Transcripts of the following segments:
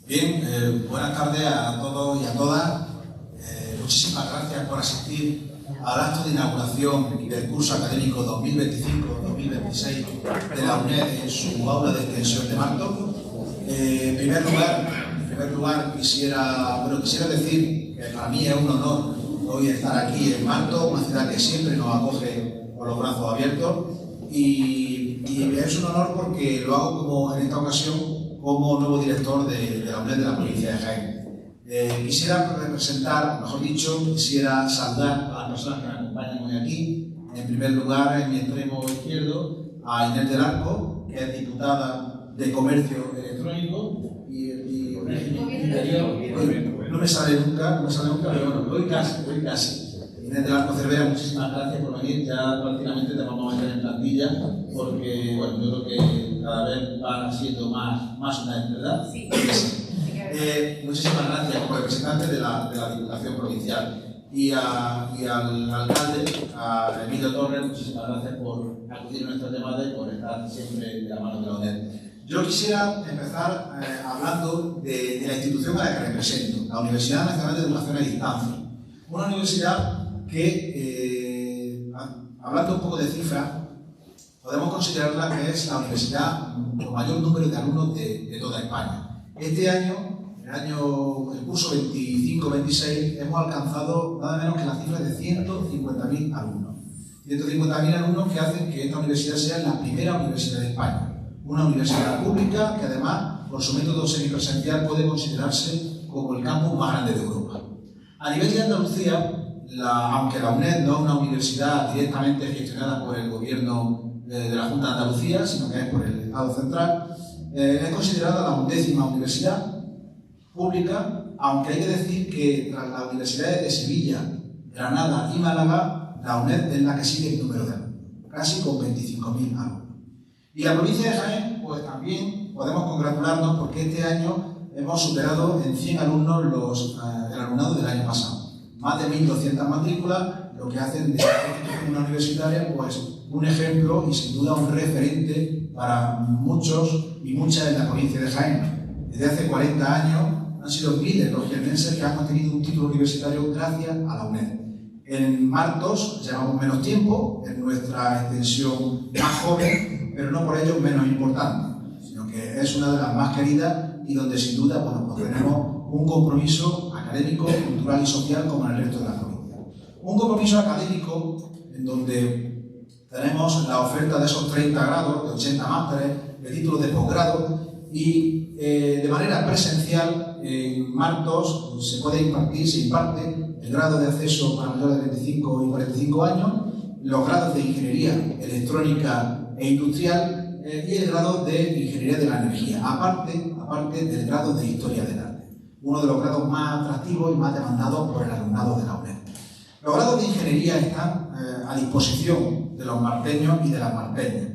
Bien, buenas tardes a todos y a todas. Muchísimas gracias por asistir al acto de inauguración del curso académico 2025-2026 de la UNED en su aula de extensión de Martos. En primer lugar quisiera decir que para mí es un honor hoy estar aquí en Martos, una ciudad que siempre nos acoge con los brazos abiertos, y es un honor porque lo hago como en esta ocasión como nuevo director de la UNED de la provincia de Jaén. Quisiera representar, mejor dicho, quisiera saludar a las personas que me acompañan hoy aquí. En primer lugar, en mi extremo izquierdo, a Inés del Arco, que es diputada de Comercio Electrónico y Interior. No me sale nunca, pero bueno, hoy casi. Inés del Arco Cervera, muchísimas gracias por venir. Ya prácticamente te vamos a meter en plantilla, porque bueno, yo creo que cada vez van siendo más una vez, ¿verdad? Sí. Muchísimas gracias como representante de la Diputación Provincial. Y al alcalde, a Emilio Torres, muchísimas gracias por acudir a nuestra llamada y por estar siempre de la mano de la UNED. Yo quisiera empezar hablando de la institución a la que represento, la Universidad Nacional de Educación a Distancia. Una universidad que, hablando un poco de cifras, podemos considerarla que es la universidad con mayor número de alumnos de toda España. Este año, el curso 25-26, hemos alcanzado nada menos que la cifra de 150.000 alumnos. 150.000 alumnos que hacen que esta universidad sea la primera universidad de España. Una universidad pública que además, por su método semipresencial, puede considerarse como el campus más grande de Europa. A nivel de Andalucía, aunque la UNED no es una universidad directamente gestionada por el gobierno de la Junta de Andalucía, sino que es por el Estado central, es considerada la 11ª universidad pública, aunque hay que decir que tras las universidades de Sevilla, Granada y Málaga, la UNED es la que sigue el número de alumnos, casi con 25.000 alumnos. Y la provincia de Jaén, pues también podemos congratularnos porque este año hemos superado en 100 alumnos el alumnado del año pasado. Más de 1.200 matrículas, lo que hacen de esta institución universitaria pues, un ejemplo y sin duda un referente para muchos y muchas en la provincia de Jaén. Desde hace 40 años han sido miles los jiennenses que han obtenido un título universitario gracias a la UNED. En Martos llevamos menos tiempo, en nuestra extensión más joven, pero no por ello menos importante, sino que es una de las más queridas y donde sin duda bueno, pues tenemos un compromiso académico, cultural y social como en el resto de la provincia. Un compromiso académico en donde tenemos la oferta de esos 30 grados, de 80 másteres, de títulos de posgrado y de manera presencial en Martos se imparte el grado de acceso para mayores de 25 y 45 años, los grados de Ingeniería Electrónica e Industrial y el grado de Ingeniería de la Energía, aparte del grado de Historia del Arte, uno de los grados más atractivos y más demandados por el alumnado de la UNED. Los grados de Ingeniería están a disposición de los marteños y de las marteñas,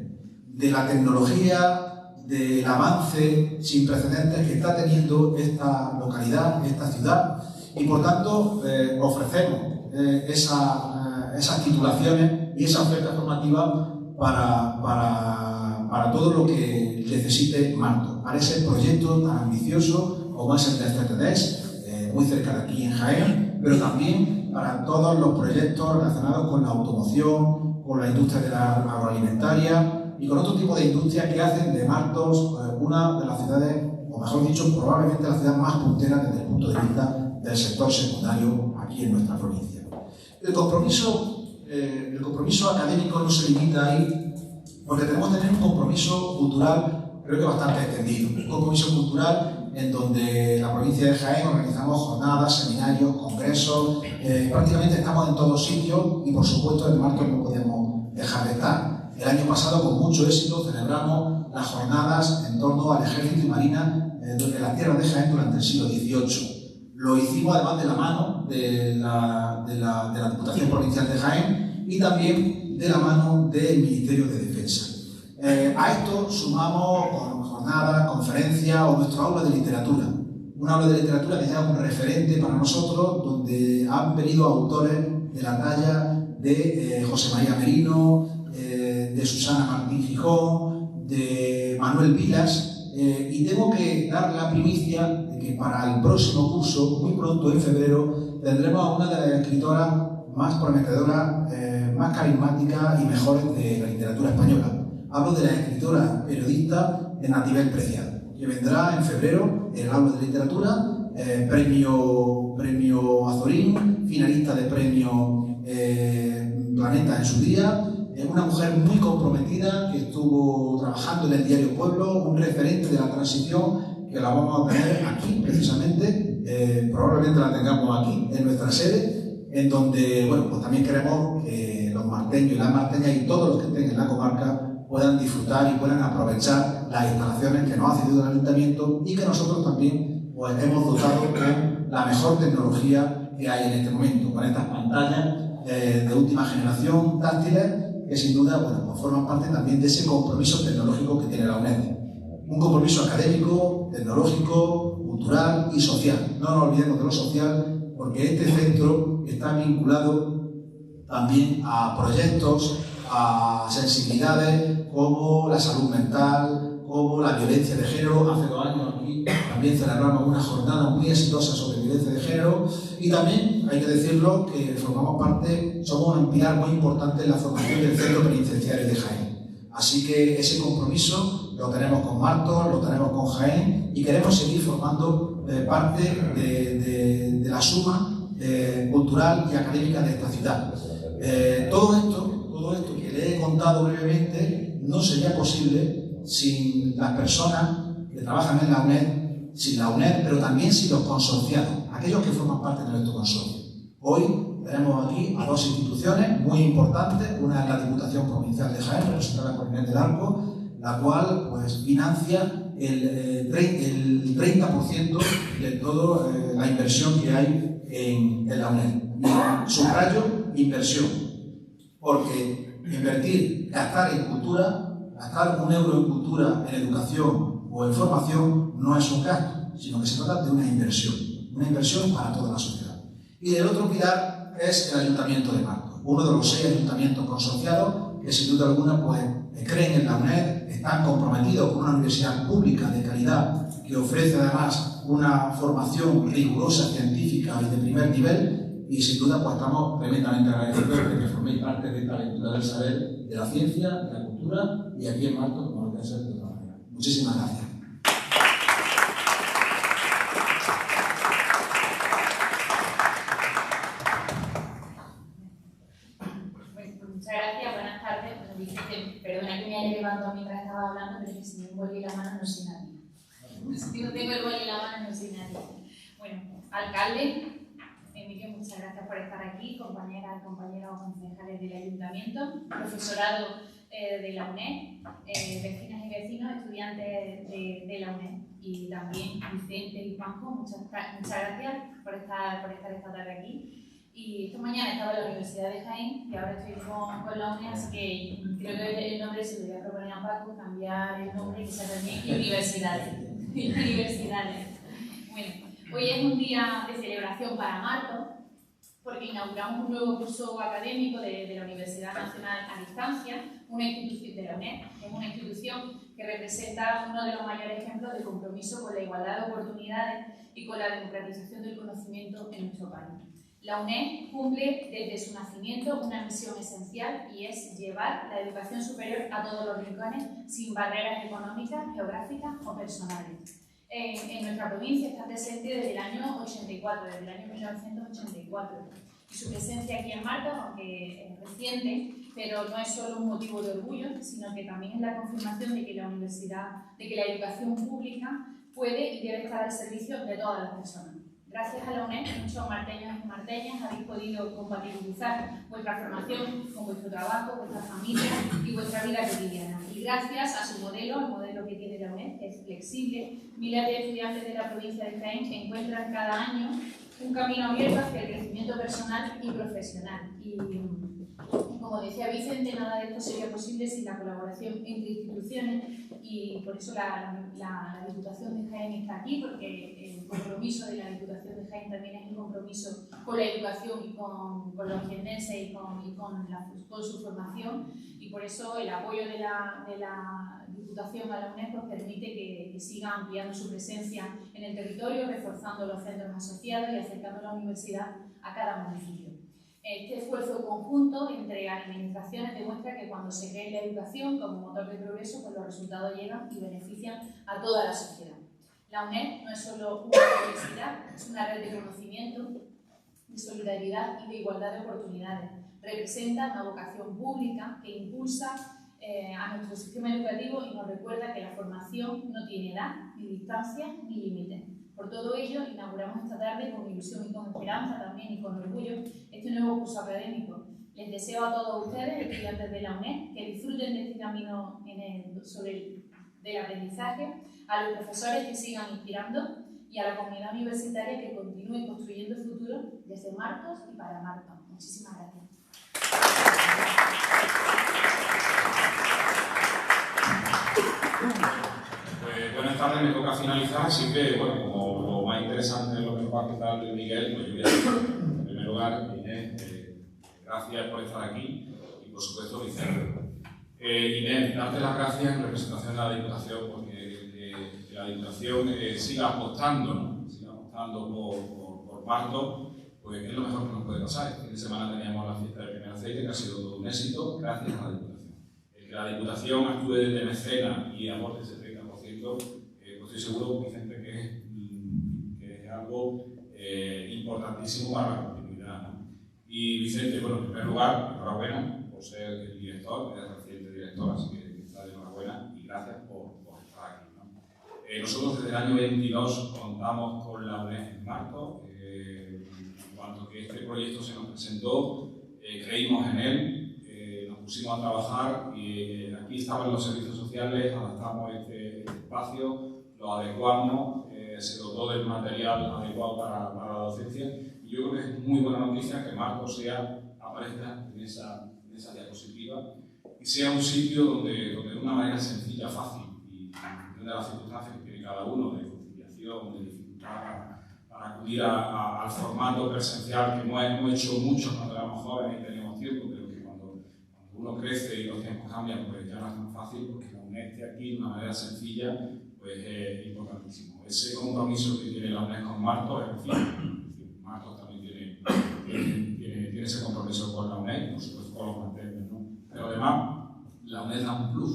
de la tecnología, del avance sin precedentes que está teniendo esta localidad, esta ciudad, y por tanto ofrecemos esas titulaciones y esa oferta formativa para todo lo que necesite Martos, para ese proyecto tan ambicioso como es el de CTDS, muy cerca de aquí en Jaén, pero también para todos los proyectos relacionados con la automoción, con la industria de la agroalimentaria y con otro tipo de industrias que hacen de Martos una de las ciudades, o mejor dicho, probablemente la ciudad más puntera desde el punto de vista del sector secundario aquí en nuestra provincia. El compromiso académico no se limita ahí, porque tenemos que tener un compromiso cultural, creo que bastante extendido. Un compromiso cultural en donde la provincia de Jaén organizamos jornadas, seminarios, congresos, prácticamente estamos en todos sitios y por supuesto en Martos no podemos dejar de estar. El año pasado, con mucho éxito, celebramos las jornadas en torno al Ejército y Marina de las tierras de Jaén durante el siglo XVIII. Lo hicimos además de la mano de la Diputación Provincial de Jaén y también de la mano del Ministerio de Defensa. A esto sumamos jornadas, conferencias o nuestro aula de literatura. Un aula de literatura que ya es un referente para nosotros, donde han venido autores de la talla de José María Merino, de Susana Martín Gijón, de Manuel Vilas, y tengo que dar la primicia de que para el próximo curso, muy pronto en febrero, tendremos a una de las escritoras más prometedoras, más carismáticas y mejores de la literatura española. Hablo de la escritora periodista Natibel Preciado, que vendrá en febrero en el aula de literatura, premio Azorín, finalista de premio Planeta en su día. Una mujer muy comprometida que estuvo trabajando en el diario Pueblo, un referente de la transición, que la vamos a tener aquí precisamente, probablemente la tengamos aquí en nuestra sede, en donde, bueno, pues también queremos que los marteños y las marteñas y todos los que estén en la comarca puedan disfrutar y puedan aprovechar las instalaciones que nos ha cedido el Ayuntamiento y que nosotros también pues, hemos dotado con la mejor tecnología que hay en este momento, con estas pantallas de última generación, táctiles, que sin duda bueno, pues forman parte también de ese compromiso tecnológico que tiene la UNED. Un compromiso académico, tecnológico, cultural y social. No nos olvidemos de lo social, porque este centro está vinculado también a proyectos, a sensibilidades como la salud mental, como la violencia de género. Hace 2 años aquí también celebramos una jornada muy exitosa sobre violencia de género y también, hay que decirlo, que formamos parte, somos un pilar muy importante en la formación del Centro Penitenciario de Jaén. Así que ese compromiso lo tenemos con Martos, lo tenemos con Jaén y queremos seguir formando parte de la suma cultural y académica de esta ciudad. Todo esto que le he contado brevemente no sería posible sin las personas que trabajan en la UNED, sin la UNED, pero también sin los consorciados, aquellos que forman parte de nuestro consorcio. Hoy tenemos aquí a 2 instituciones muy importantes, una es la Diputación Provincial de Jaén, representada por Inés del Arco, la cual pues, financia el 30% de toda la inversión que hay en la UNED. Y subrayo inversión, porque invertir, gastar en cultura, gastar 1 euro en cultura, en educación o en formación no es un gasto, sino que se trata de una inversión para toda la sociedad. Y el otro pilar es el Ayuntamiento de Martos, uno de los 6 ayuntamientos consorciados que sin duda alguna pues, creen en la UNED, están comprometidos con una universidad pública de calidad que ofrece además una formación rigurosa, científica y de primer nivel. Y sin duda pues, estamos tremendamente agradecidos de que forméis parte de esta aventura del saber, de la ciencia, de la cultura y aquí en Martos como lo que hacer de otra manera. Muchísimas gracias. Muchas gracias, buenas tardes. Bueno, Vicente, perdona que me haya levantado mientras estaba hablando, pero es que si no envolví la mano no soy nadie. Si no tengo el boli en la mano no soy nadie. Bueno, alcalde, Emilio, muchas gracias por estar aquí, compañeras y compañeros concejales del Ayuntamiento, profesorado de la UNED, vecinas y vecinos, estudiantes de la UNED y también Vicente y Juanjo, muchas gracias por estar esta tarde aquí. Y esta mañana estaba en la Universidad de Jaén y ahora estoy con la UNED, así que creo que el nombre se lo voy a proponer a Paco, cambiar el nombre y que sea también universidades. Bueno, hoy es un día de celebración para Martos, porque inauguramos un nuevo curso académico de la Universidad Nacional a Distancia, una institución de la UNED, es una institución que representa uno de los mayores ejemplos de compromiso con la igualdad de oportunidades y con la democratización del conocimiento en nuestro país. La UNED cumple desde su nacimiento una misión esencial y es llevar la educación superior a todos los rincones sin barreras económicas, geográficas o personales. En nuestra provincia está presente desde el año 84, desde el año 1984. Y su presencia aquí en Martos, aunque es reciente, pero no es solo un motivo de orgullo, sino que también es la confirmación de que la educación pública puede y debe estar al servicio de todas las personas. Gracias a la UNED, muchos marteños y marteñas habéis podido compatibilizar vuestra formación con vuestro trabajo, vuestra familia y vuestra vida cotidiana. Y gracias a su modelo, el modelo que tiene la UNED, que es flexible, miles de estudiantes de la provincia de Jaén encuentran cada año un camino abierto hacia el crecimiento personal y profesional. Y como decía Vicente, nada de esto sería posible sin la colaboración entre instituciones y por eso la Diputación de Jaén está aquí, porque el compromiso de la Diputación de Jaén también es un compromiso con la educación y con los jiennenses y con su formación, y por eso el apoyo de la Diputación a la UNED pues permite que siga ampliando su presencia en el territorio, reforzando los centros asociados y acercando la universidad a cada municipio. Este esfuerzo conjunto entre administraciones demuestra que cuando se cree la educación como motor de progreso, pues los resultados llegan y benefician a toda la sociedad. La UNED no es solo una universidad, es una red de conocimiento, de solidaridad y de igualdad de oportunidades. Representa una vocación pública que impulsa a nuestro sistema educativo y nos recuerda que la formación no tiene edad, ni distancia, ni límites. Por todo ello, inauguramos esta tarde con ilusión y con esperanza también y con orgullo este nuevo curso académico. Les deseo a todos ustedes, estudiantes de la UNED, que disfruten de este camino del aprendizaje, a los profesores que sigan inspirando y a la comunidad universitaria que continúe construyendo el futuro desde Martos y para Martos. Muchísimas gracias. Pues buenas tardes, me toca finalizar, así que bueno, como lo más interesante es lo que nos va a contar Miguel, pues yo voy a decir, en primer lugar, Inés, gracias por estar aquí y por supuesto Vicente. Inés, darte las gracias en representación de la Diputación porque la Diputación siga apostando, ¿no? Siga apostando por Martos, pues es lo mejor que nos puede pasar. Este fin de semana teníamos la fiesta del primer aceite, que ha sido todo un éxito, gracias a la Diputación. Que la Diputación actúe de mecena y aporte ese 30%, pues estoy seguro, Vicente, que es algo importantísimo para la continuidad, ¿no? Y Vicente, bueno, en primer lugar, enhorabuena por ser el director, el reciente director, así que está de enhorabuena y gracias por estar aquí, ¿no? Nosotros desde el año 22 contamos con la UNED en Martos. En cuanto que este proyecto se nos presentó, creímos en él. Nos pusimos a trabajar y aquí estaban los servicios sociales, adaptamos este espacio, lo adecuamos, se dotó del material adecuado para la docencia y yo creo que es muy buena noticia que Martos aparezca en esa diapositiva y sea un sitio donde de una manera sencilla, fácil y de las circunstancias que tiene cada uno, de conciliación, de dificultad para acudir al formato presencial que no hemos hecho muchos cuando éramos jóvenes y teníamos tiempo, pero que cuando uno crece y los tiempos cambian, pues ya no es tan fácil, porque la UNED esté aquí de una manera sencilla, pues es importantísimo. Ese compromiso que tiene la UNED con Martos es decir, Martos también tiene ese compromiso con la UNED, por supuesto con los manteles, ¿no? Pero además, la UNED da un plus,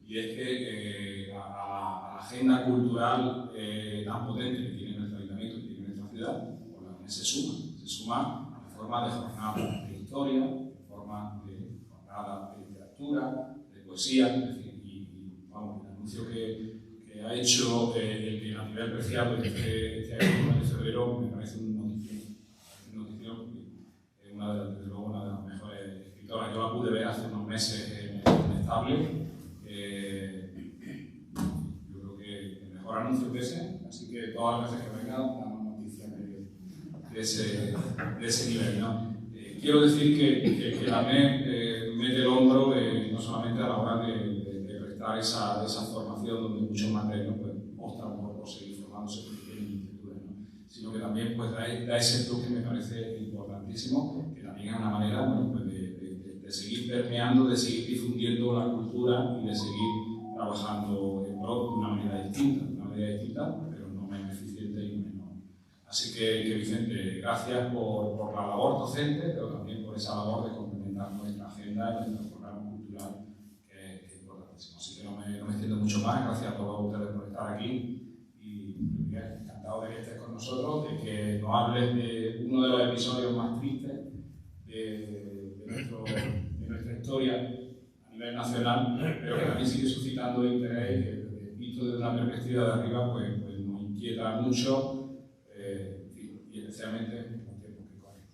y es que a la agenda cultural tan potente que tiene nuestro ayuntamiento, que tiene nuestra ciudad, pues la UNED se suma en forma de jornadas de historia, en forma de jornadas de literatura, de poesía, es decir, y vamos, el anuncio que ha hecho el a nivel preciado este año de febrero me parece un notición, porque es una de las mejores escritoras. Yo la pude ver hace unos meses en el Estable. Yo creo que el mejor anuncio que ese, así que todas las veces que venga damos noticias de ese nivel, ¿no? Quiero decir que la UNED mete el hombro no solamente a la hora de prestar esa formación donde muchos materios pues, optan por seguir formándose porque tienen inquietudes, ¿no? Sino que también pues, da ese plus que me parece importantísimo, que también es una manera bueno, pues, de seguir permeando, de seguir difundiendo la cultura y de seguir trabajando en pro de una manera distinta, pero no menos eficiente y menos. Así que Vicente, gracias por la labor docente, pero también por esa labor de complementar nuestra agenda y nuestro programa cultural, que es importantísimo. Así que no me extiendo mucho más. Gracias a todos ustedes por estar aquí y encantado de que estés con nosotros, de que nos hables de uno de los episodios más tristes de nuestra historia a nivel nacional, pero que también sigue suscitando interés y que, visto desde una perspectiva de arriba, pues nos inquieta mucho. Y especialmente en los tiempos que corren.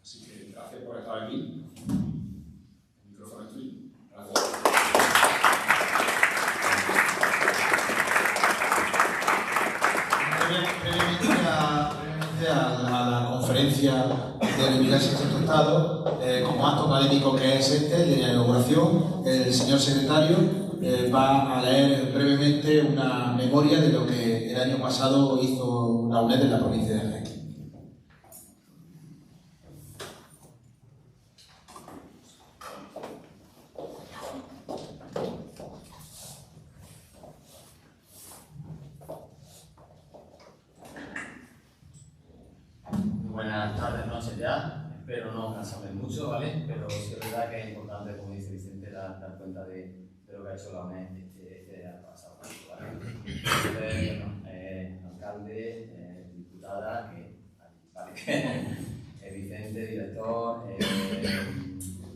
Así que gracias por estar aquí. El micrófono es tuyo. Gracias. Previamente a la conferencia de Universidad del Sexto Estado, como acto académico que es este, de la inauguración, el señor secretario va a leer brevemente una memoria de lo que el año pasado hizo la UNED en la provincia de Jaén. noche ya, espero no cansarme mucho, ¿vale? Pero sí es verdad que es importante, como dice Vicente, dar cuenta de lo que ha hecho la UNED este año pasado, ¿vale? Entonces, bueno, alcalde, diputada, ¿vale? Vicente, director,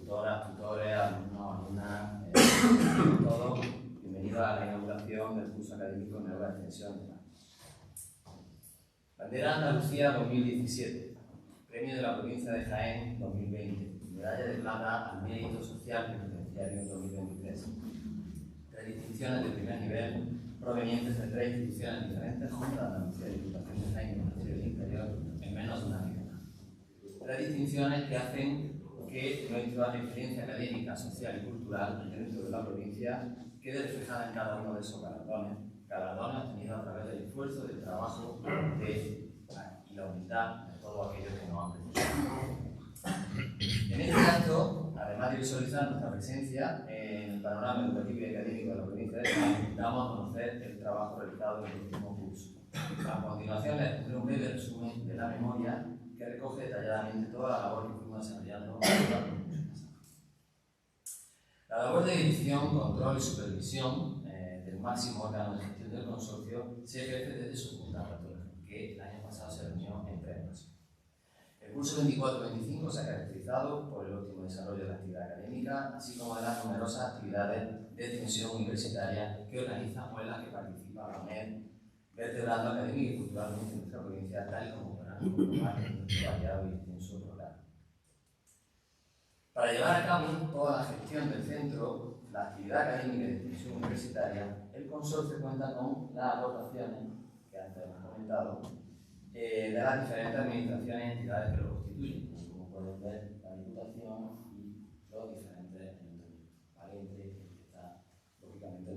tutoras, tutores, alumnos, alumnas, todos, bienvenidos a la inauguración del curso académico Nueva Extensión. Bandera Andalucía 2017, Premio de la Provincia de Jaén 2020, Medalla de Plata al Mérito Social Penitenciario 2023. Tres distinciones de primer nivel provenientes de tres instituciones diferentes, Junta de Andalucía y Diputación de Jaén y Ministerio del Interior, en menos de una década. Tres distinciones que hacen que nuestra experiencia académica, social y cultural dentro de la provincia quede reflejada en cada uno de esos galardones obtenidos a través del esfuerzo, del trabajo y la humildad de todos aquellos que nos han precedido. En este acto, además de visualizar nuestra presencia en el panorama educativo y académico de la provincia de Jaén, damos a conocer el trabajo realizado en el último curso. A continuación, les pondré un breve resumen de la memoria que recoge detalladamente toda la labor que fuimos desarrollando a lo largo del curso pasado. La labor de dirección, control y supervisión del máximo órgano de gestión del consorcio se ejerce desde su junta rectora, que el año pasado se reunió en tres ocasiones. El curso 24-25 se ha caracterizado por el óptimo desarrollo de la actividad académica, así como de las numerosas actividades de extensión universitaria que organiza o en las que participa la UNED, vertebrando académica y culturalmente nuestra provincia, tal y como podrán comprobar en nuestro variado y extenso programa. Para llevar a cabo toda la gestión del centro, la actividad académica de extensión universitaria, el consorcio cuenta con las aportaciones, que antes hemos comentado, de las diferentes administraciones y entidades que lo constituyen, como pueden ver la Diputación y los diferentes ayuntamientos, ¿vale? Entre el que está, lógicamente,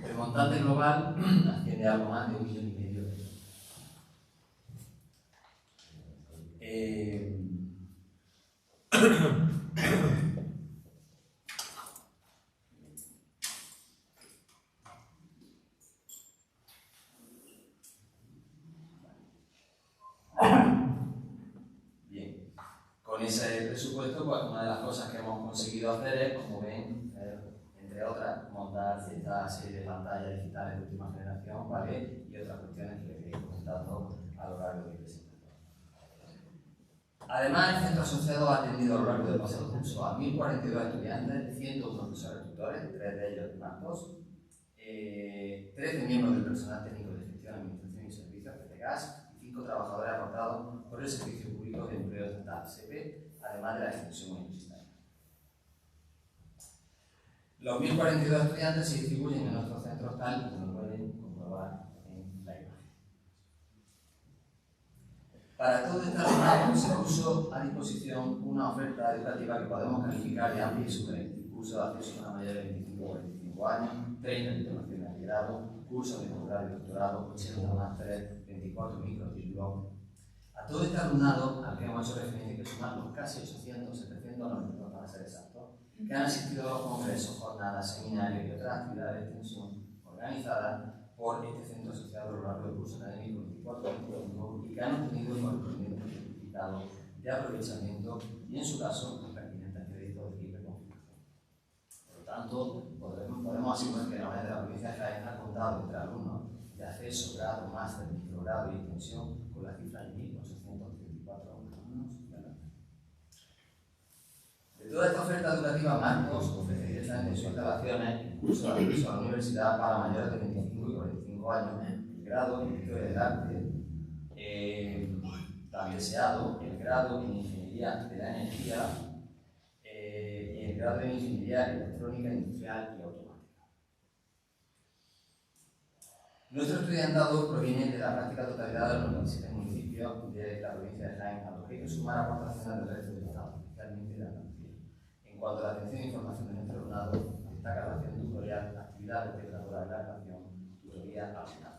el montante global asciende a algo más de 1,5 millones de euros. Bien, con ese presupuesto, pues una de las cosas que hemos conseguido hacer es, como ven, entre otras, montar cierta serie de pantallas digitales de última generación, ¿vale? Y otras cuestiones que les iré comentando a lo largo de mi presentación. Además, el centro asociado ha atendido a lo largo del pasado curso a 1.042 estudiantes, 101 profesores tutores, 3 de ellos natos, 13 miembros del personal técnico de gestión, administración y servicios, PTGAS, y 5 trabajadores aportados por el Servicio Público de Empleo Estatal, SEPE, además de la extensión universitaria. Los 1.042 estudiantes se distribuyen en nuestros centros tal como pueden comprobar en la imagen. Para todo este alumnado se puso a disposición una oferta educativa que podemos calificar de amplia y sugerente. Curso de acceso a una mayor de 25 o 45 años, 30 titulaciones de grado, cursos de posgrado y doctorado, 80 másteres, 24 microtítulos. A todo este alumnado, al que hemos hecho referencia, que sumamos casi 800, 792 para ser exactos, que han asistido a los congresos, jornadas, seminarios y otras actividades de extensión organizadas por este centro asociado a lo largo del curso académico 24-25 y que han obtenido el correspondiente certificado de aprovechamiento y, en su caso, los pertinentes créditos de libre confirmación. Por lo tanto, podemos asegurar que la UNED de la provincia de Jaén ha contado entre alumnos de acceso, grado, máster, microgrado y extensión con la cifra de 1.834 alumnos y alumnas. De toda esta oferta educativa, Marcos ofrece directamente en sus instalaciones el curso de acceso a la universidad para mayores de 25 y 45 años, el grado en Historia del Arte, tan deseado, el grado en Ingeniería de la Energía y el grado en Ingeniería Electrónica, Industrial y Automática. Nuestro estudiantado proviene de la práctica totalidad de los 97 municipios de la provincia de Jaén, a los que hay que sumar aportaciones del resto del Estado, especialmente de Andalucía. En cuanto a la atención e información de nuestro alumnado, destaca la acción tutorial, actividad vertebradora de la relación, tutoría alumnado.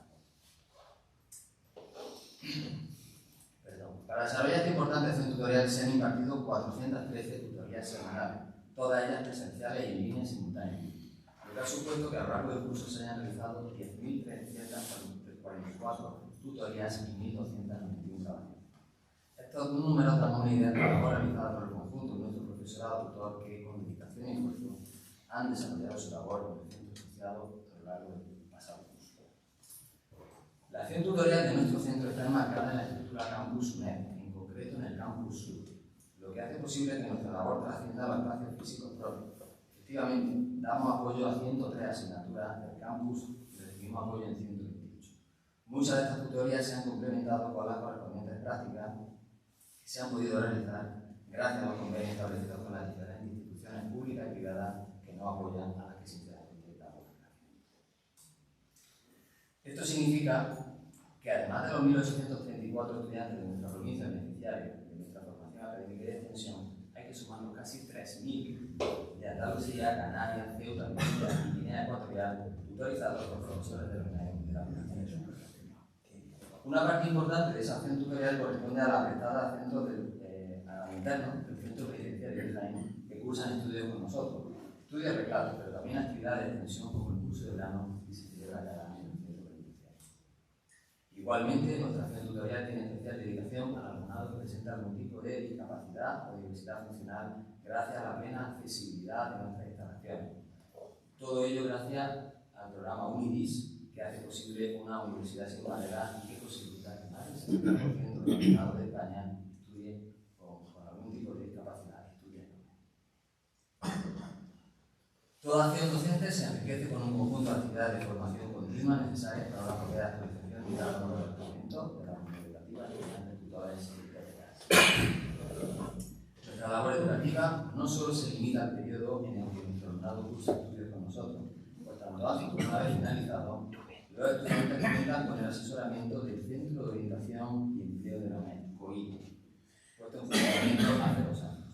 Para desarrollar esta importante acción tutorial se han impartido 413 tutorías semanales, todas ellas presenciales y en línea simultánea, lo que ha supuesto que a lo largo del curso se hayan realizado 10.344 tutorías y 1.291 grabaciones. Estos números dan una idea de la labor realizada por el conjunto de nuestro profesorado tutor que, con dedicación y esfuerzo, han desarrollado su labor en el centro asociado a lo largo del pasado curso. La acción tutorial de nuestro centro está enmarcada en la estructura Campus UNED, en concreto en el Campus Sur, lo que hace posible que nuestra labor trascienda a los espacios físicos propios. Efectivamente, damos apoyo a 103 asignaturas del campus y recibimos apoyo en 128. Muchas de estas tutorías se han complementado con las correspondientes prácticas que se han podido realizar gracias a los convenios establecidos con las diferentes instituciones públicas y privadas que nos apoyan, a las que sinceramente damos las gracias. Esto significa que además de los 1.834 estudiantes de nuestra provincia beneficiarios de nuestra formación académica y de extensión, hay que sumar los casi 3.000 de Andalucía, Canarias, Ceuta, Melilla y Guinea Ecuatorial, tutorizados por profesores de la Universidad de Superior. Una parte importante de esa acción tutorial corresponde a la prestada a centros internos del Centro Penitenciario de Jaén que cursan estudios con nosotros. Estudios reglados, pero también actividades de extensión como el curso de verano que se celebra cada año en el Centro Penitenciario. Igualmente, nuestra acción tutorial tiene especial dedicación al alumnado que presenta algún tipo de discapacidad o diversidad funcional gracias a la plena accesibilidad de nuestras instalaciones. Todo ello gracias al programa UNIDIS, que hace posible una universidad sin barreras y que posibilita que más del 70% del alumnado de España estudie con algún tipo de discapacidad. Toda acción docente se enriquece con un conjunto de actividades de formación continua necesarias para una correcta actualización y cada uno de los documentos de la comunidad educativa de tutores y bibliotecas. Nuestra labor educativa no solo se limita al periodo en el que nuestro alumnado cursa estudios con nosotros, por tanto, una vez finalizado, los estudiantes cuentan con el asesoramiento del Centro de Orientación y Empleo de la UNED, COI, puesto en funcionamiento hace 2 años.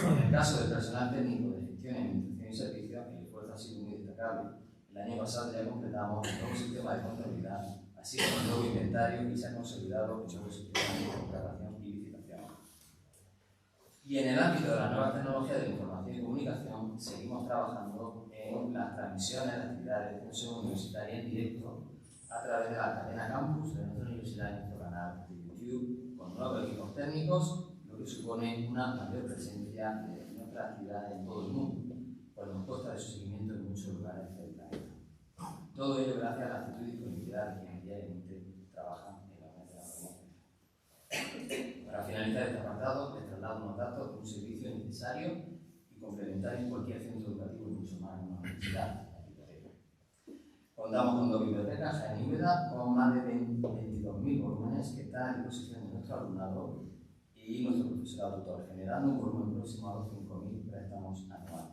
En el caso del personal técnico de gestión, administración y servicios, el esfuerzo ha sido muy destacable. El año pasado ya completamos el nuevo sistema de contabilidad, así como el nuevo inventario, y se ha consolidado el nuevo sistema de contratación y licitación. Y en el ámbito de la nueva tecnología de la información y comunicación, seguimos trabajando en las transmisiones de actividades de extensión universitaria en directo a través de la cadena Campus de nuestra universidad en nuestro canal de YouTube, con nuevos equipos técnicos, lo que supone una mayor presencia de nuestra actividad en todo el mundo, pues nos consta de su seguimiento en muchos lugares del planeta. Todo ello gracias a la actitud y disponibilidad de quienes diariamente trabajan en la UNED de la provincia. Para finalizar este apartado, les traslado unos datos de un servicio necesario y complementario en cualquier centro educativo y mucho más en una universidad. Contamos con 2 bibliotecas, Jaén y Úbeda, con más de 22.000 volúmenes que están a disposición de nuestro alumnado y nuestro profesorado tutor, generando un volumen aproximado de 5.000 préstamos anuales.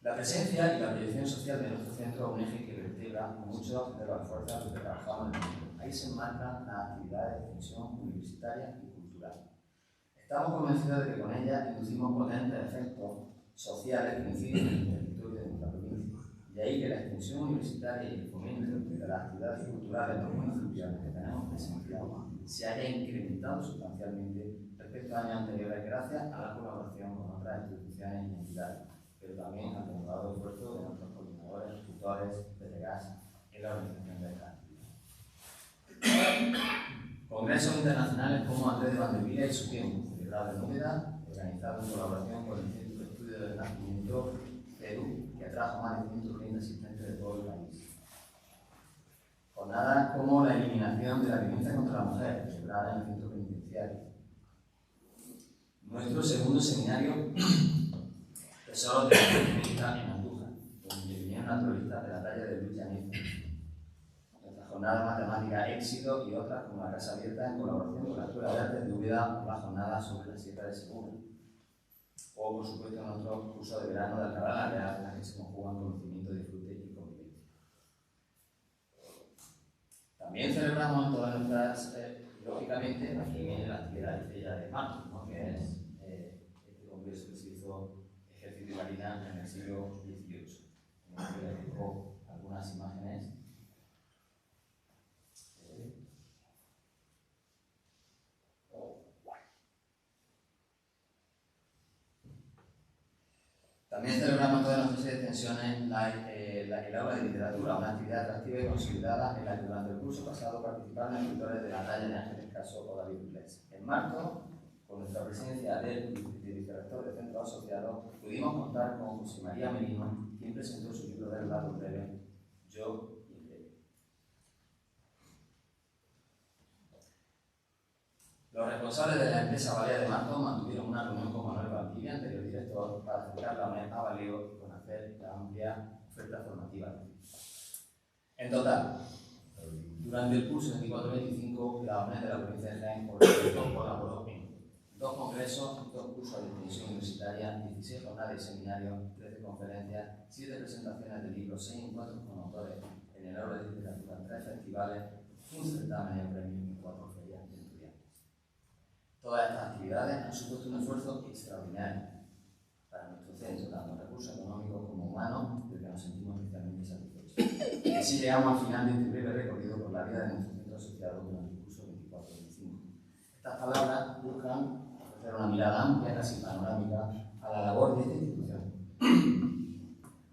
La presencia y la proyección social de nuestro centro es un eje que vertebra muchos de los esfuerzos en los que trabajamos en el mundo. Ahí se enmarcan las actividades de extensión universitaria y cultural. Estamos convencidos de que con ellas inducimos potentes efectos sociales que inciden en el territorio de nuestra provincia. De ahí que la extensión universitaria y el fomento de las actividades culturales de los municipios que tenemos presenciado se haya incrementado sustancialmente respecto a años anteriores gracias a la colaboración con otras instituciones y entidades, pero también al denodado esfuerzo de nuestros coordinadores, tutores, delegados en la organización de esta actividad. Congresos internacionales como Andrés de Bandevilla y su tiempo, celebrado en Úbeda, organizado en colaboración con el Centro de Estudio del Nacimiento Perú, que atrajo más de 130 asistentes de todo el país. Jornadas como la eliminación de la violencia contra la mujer, celebrada en el Centro Penitenciario. Nuestro segundo seminario, Tesoros de la Feminista en Andújar, donde intervinieron naturalistas de la talla de Luis Llanes. Nuestra jornada matemática Éxito y otras como la Casa Abierta en colaboración con la Escuela de Artes de Úbeda, la jornada sobre la Sierra de Segura. O, por supuesto, nuestro curso de verano de Alcalá la Real, en la que se conjugan conocimiento, disfrute y convivencia. También celebramos todas nuestras, lógicamente, aquí viene la actividad de marzo, ¿no? Que es este congreso que se hizo Ejército y Marina en el siglo XVIII. En el que les dejo algunas imágenes. También También celebramos todas nuestras extensiones el aula de literatura, una actividad atractiva y consolidada en la que durante el curso pasado participaron escritores de la talla de Ángeles Caso o David Inglés. En marzo, con nuestra presencia del vicerrector del Centro Asociado, pudimos contar con José María Merino, quien presentó su libro de relato breve, Yo y el Breve. Los responsables de la empresa Valea de Marzo mantuvieron una reunión con Manuel Valdivia, anterior director, para acercar la UNED a Valeo y conocer la amplia oferta formativa. En total, durante el curso 24-25, la UNED de la provincia de Jaén colaboró en 2 congresos, 2 cursos de extensión universitaria, 16 jornadas de seminarios, 13 conferencias, 7 presentaciones de libros, 6 encuentros con autores en el aula de literatura, 3 festivales, un certamen de premios y 4 ferias de estudiantes. Todas estas actividades han supuesto un esfuerzo extraordinario para nuestro centro, tanto en recursos económicos como humanos, del que nos sentimos especialmente satisfechos. Y así llegamos al final de este breve recorrido por la vida de nuestro centro asociado durante el curso 24-25. Estas palabras buscan ofrecer una mirada amplia, casi panorámica, a la labor de esta institución.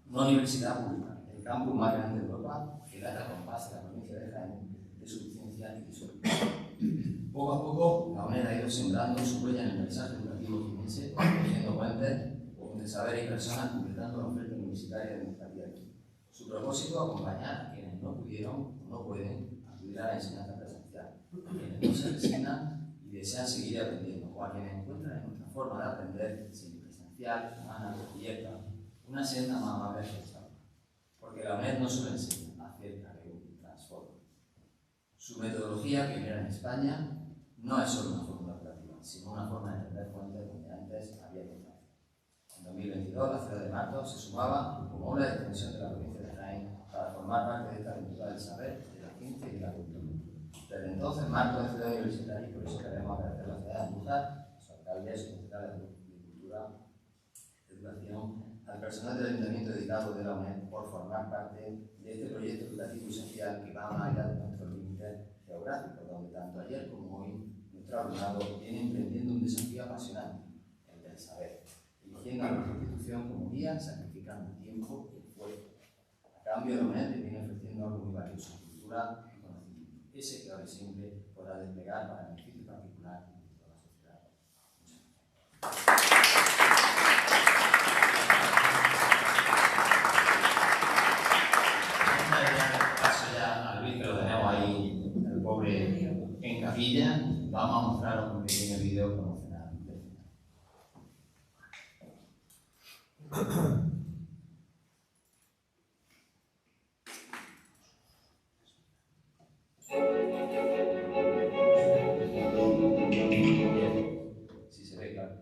Una universidad pública, el campus más grande de Europa, que data con base a la provincia de Jaén, de su ciencia y de su vida. Poco a poco, la UNED ha ido sembrando su huella en el paisaje educativo jienense, construyendo puentes entre saber y personas, completando la oferta universitaria de nuestra tierra. Su propósito, acompañar a quienes no pudieron o no pueden acudir a la enseñanza presencial, a quienes no se resignan y desean seguir aprendiendo, o a quienes encuentran en nuestra forma de aprender, semipresencial, humana, abierta, una senda más amable y responsable. Porque la UNED no solo enseña, acerca, transforma. Su metodología, pionera en España, no es solo una fórmula operativa, sino una forma de entender fuentes donde antes había ignorancia. En 2022, la ciudad de Marto se sumaba como una extensión de la provincia de Jaén para formar parte de esta aventura del saber, de la ciencia y de la cultura. Desde entonces, Marto es ciudad universitaria y por eso queremos agradecer a la ciudad de Andújar, a sus alcaldes, sus concejales de Cultura, de Educación, al personal del Ayuntamiento dedicado de la UNED por formar parte de este proyecto educativo y social que va más allá de nuestros límites geográficos, donde tanto ayer como hoy nuestro alumnado viene emprendiendo un desafío apasionante, el del saber, eligiendo a nuestra institución como guía, sacrificando tiempo y esfuerzo. A cambio, la UNED le viene ofreciendo algo muy valioso, cultura y conocimiento, ese que ahora y siempre podrá desplegar para beneficio particular de toda la sociedad. Muchas gracias. Que lo tenemos ahí, el pobre en capilla, vamos a mostraros un pequeño video promocional. Si se ve, claro.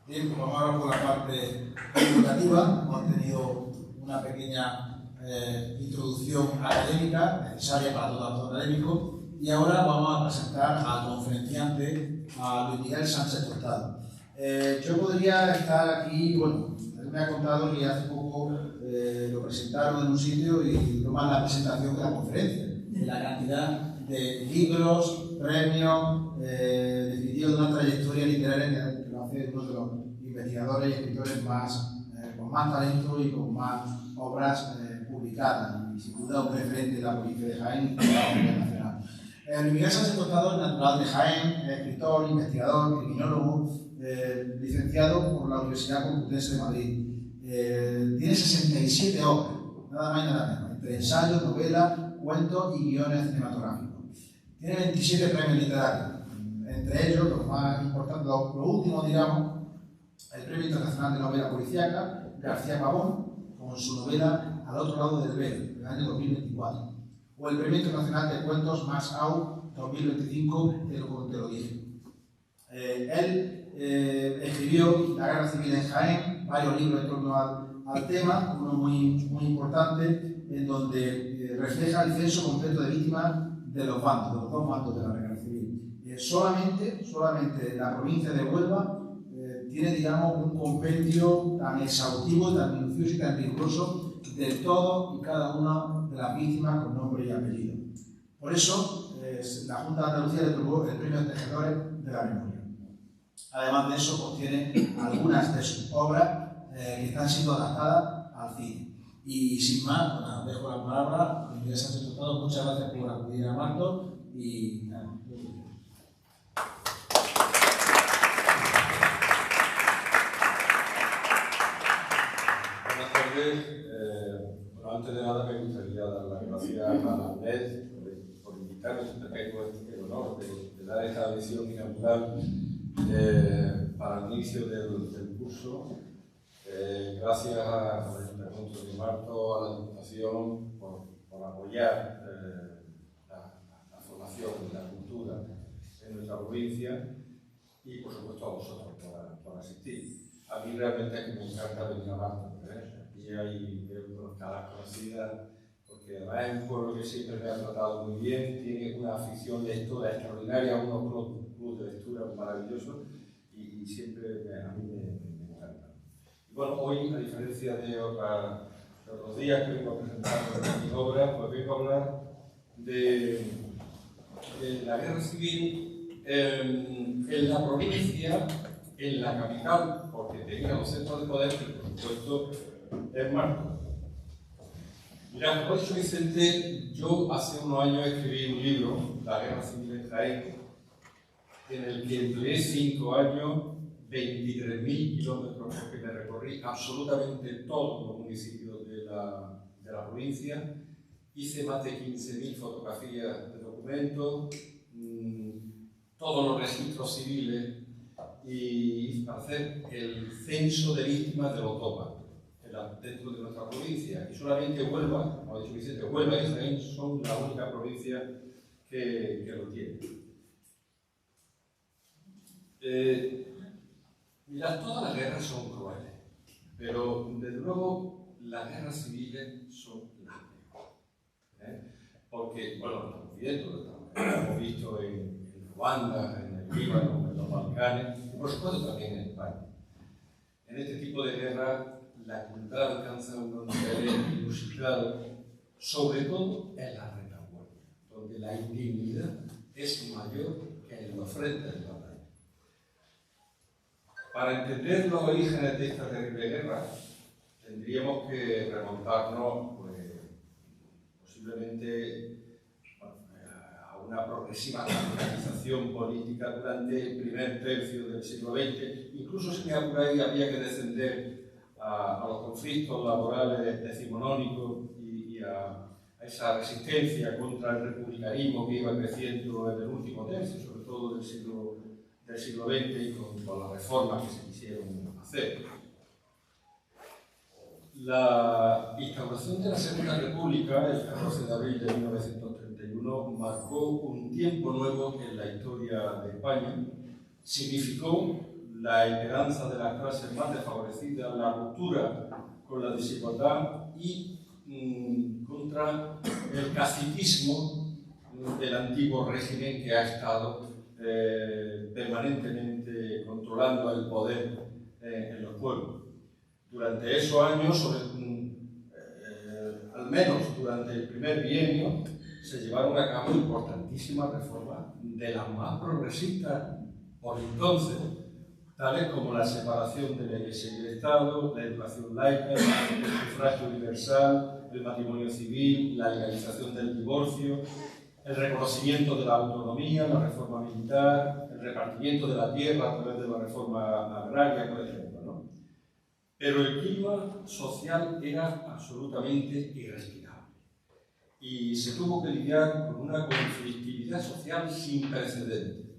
Bien, pues vamos ahora por la parte educativa. Hemos tenido una pequeña introducción académica necesaria para todo acto académico y ahora vamos a presentar al conferenciante, a Luis Miguel Sánchez Tostado. Yo podría estar aquí, bueno, él me ha contado que hace poco lo presentaron en un sitio y no más la presentación que la conferencia, de la cantidad de libros, premios, definitivos de una trayectoria literaria que lo hace uno de los investigadores y escritores más, con más talento y con más obras publicadas, y sin duda un referente de la provincia de Jaén y de la comunidad nacional. Luis Miguel Sánchez Tostado es natural de Jaén, escritor, investigador, criminólogo, licenciado por la Universidad Complutense de Madrid. Tiene 67 obras, nada más y nada menos, entre ensayos, novelas, cuentos y guiones cinematográficos. Tiene 27 premios literarios, entre ellos los más importantes, los últimos, digamos, el Premio Internacional de Novela Policíaca, García Pavón, con su novela Al otro lado del velo, del año 2024, o el Premio Internacional de Cuentos Max Au 2025, te lo dije. Él escribió La Guerra Civil en Jaén, varios libros en torno al tema, uno muy importante, en donde refleja el censo completo de víctimas de los bandos, de los dos bandos de la Guerra Civil. Solamente la provincia de Huelva tiene, digamos, un compendio tan exhaustivo, tan minucioso y tan riguroso de todo y cada una de las víctimas con nombre y apellido. Por eso, la Junta de Andalucía le otorgó el Premio Tejedores de la Memoria. Además de eso, pues tiene algunas de sus obras que están siendo adaptadas al cine. Y sin más, bueno, dejo la palabra a Miguel Sánchez Tostado. Muchas gracias por acudir a Marto y nada. Buenas tardes. Bueno, antes de nada me gustaría dar las gracias a la UNED por invitarnos a este honor de dar esta visión inaugural para el inicio del curso, que gracias al Ayuntamiento de Marto, a la Diputación, por apoyar la formación y la cultura en nuestra provincia y, por supuesto, a vosotros por asistir. A mí realmente es que me encanta venir a Marto. Aquí hay caras conocidas, porque además es un pueblo que siempre me ha tratado muy bien, tiene una afición lectora extraordinaria, unos clubes de lectura maravillosos y siempre a mí me encanta. Y bueno, hoy, a diferencia de otros días que vengo a presentar mi obra, pues vengo a hablar de la guerra civil en la provincia, en la capital, porque tenía los centros de poder, que por supuesto es Marto. Mira, como ha dicho Vicente, yo hace unos años escribí un libro, La Guerra Civil en Jaén, en el que empleé 5 años, 23.000 kilómetros, porque me recorrí absolutamente todos los municipios de la provincia, hice más de 15.000 fotografías de documentos, todos los registros civiles, y para hacer el censo de víctimas de los tomas dentro de nuestra provincia. Y solamente Huelva, como ha dicho Vicente, Huelva y Jaén son la única provincia que lo tiene. Mirad, todas las guerras son crueles, pero desde luego las guerras civiles son las mejores. Porque, bueno, lo estamos viendo, lo hemos visto en Ruanda, en el Líbano, en los Balcanes, y por supuesto también en España. En este tipo de guerra, la crueldad alcanza unos niveles inusitados, sobre todo en la retaguardia, donde la indignidad es mayor que en los frentes de batalla. Para entender los orígenes de esta terrible guerra, tendríamos que remontarnos, pues, posiblemente a una progresiva organización política durante el primer tercio del siglo XX. Incluso si por ahí había que descender a los conflictos laborales decimonónicos y a esa resistencia contra el republicanismo que iba creciendo en el último tercio, sobre todo del siglo XX, y con las reformas que se quisieron hacer. La instauración de la Segunda República, el 14 de abril de 1931, marcó un tiempo nuevo en la historia de España. Significó la esperanza de las clases más desfavorecidas, la ruptura con la desigualdad y contra el caciquismo del antiguo régimen que ha estado permanentemente controlando el poder en los pueblos. Durante esos años, al menos durante el primer bienio, se llevaron a cabo importantísimas reformas de las más progresistas por entonces, tales como la separación de la Iglesia y el Estado, la educación laica, el sufragio universal, el matrimonio civil, la legalización del divorcio, el reconocimiento de la autonomía, la reforma militar, el repartimiento de la tierra a través de la reforma agraria, por ejemplo, ¿no? Pero el clima social era absolutamente irrespirable y se tuvo que lidiar con una conflictividad social sin precedentes.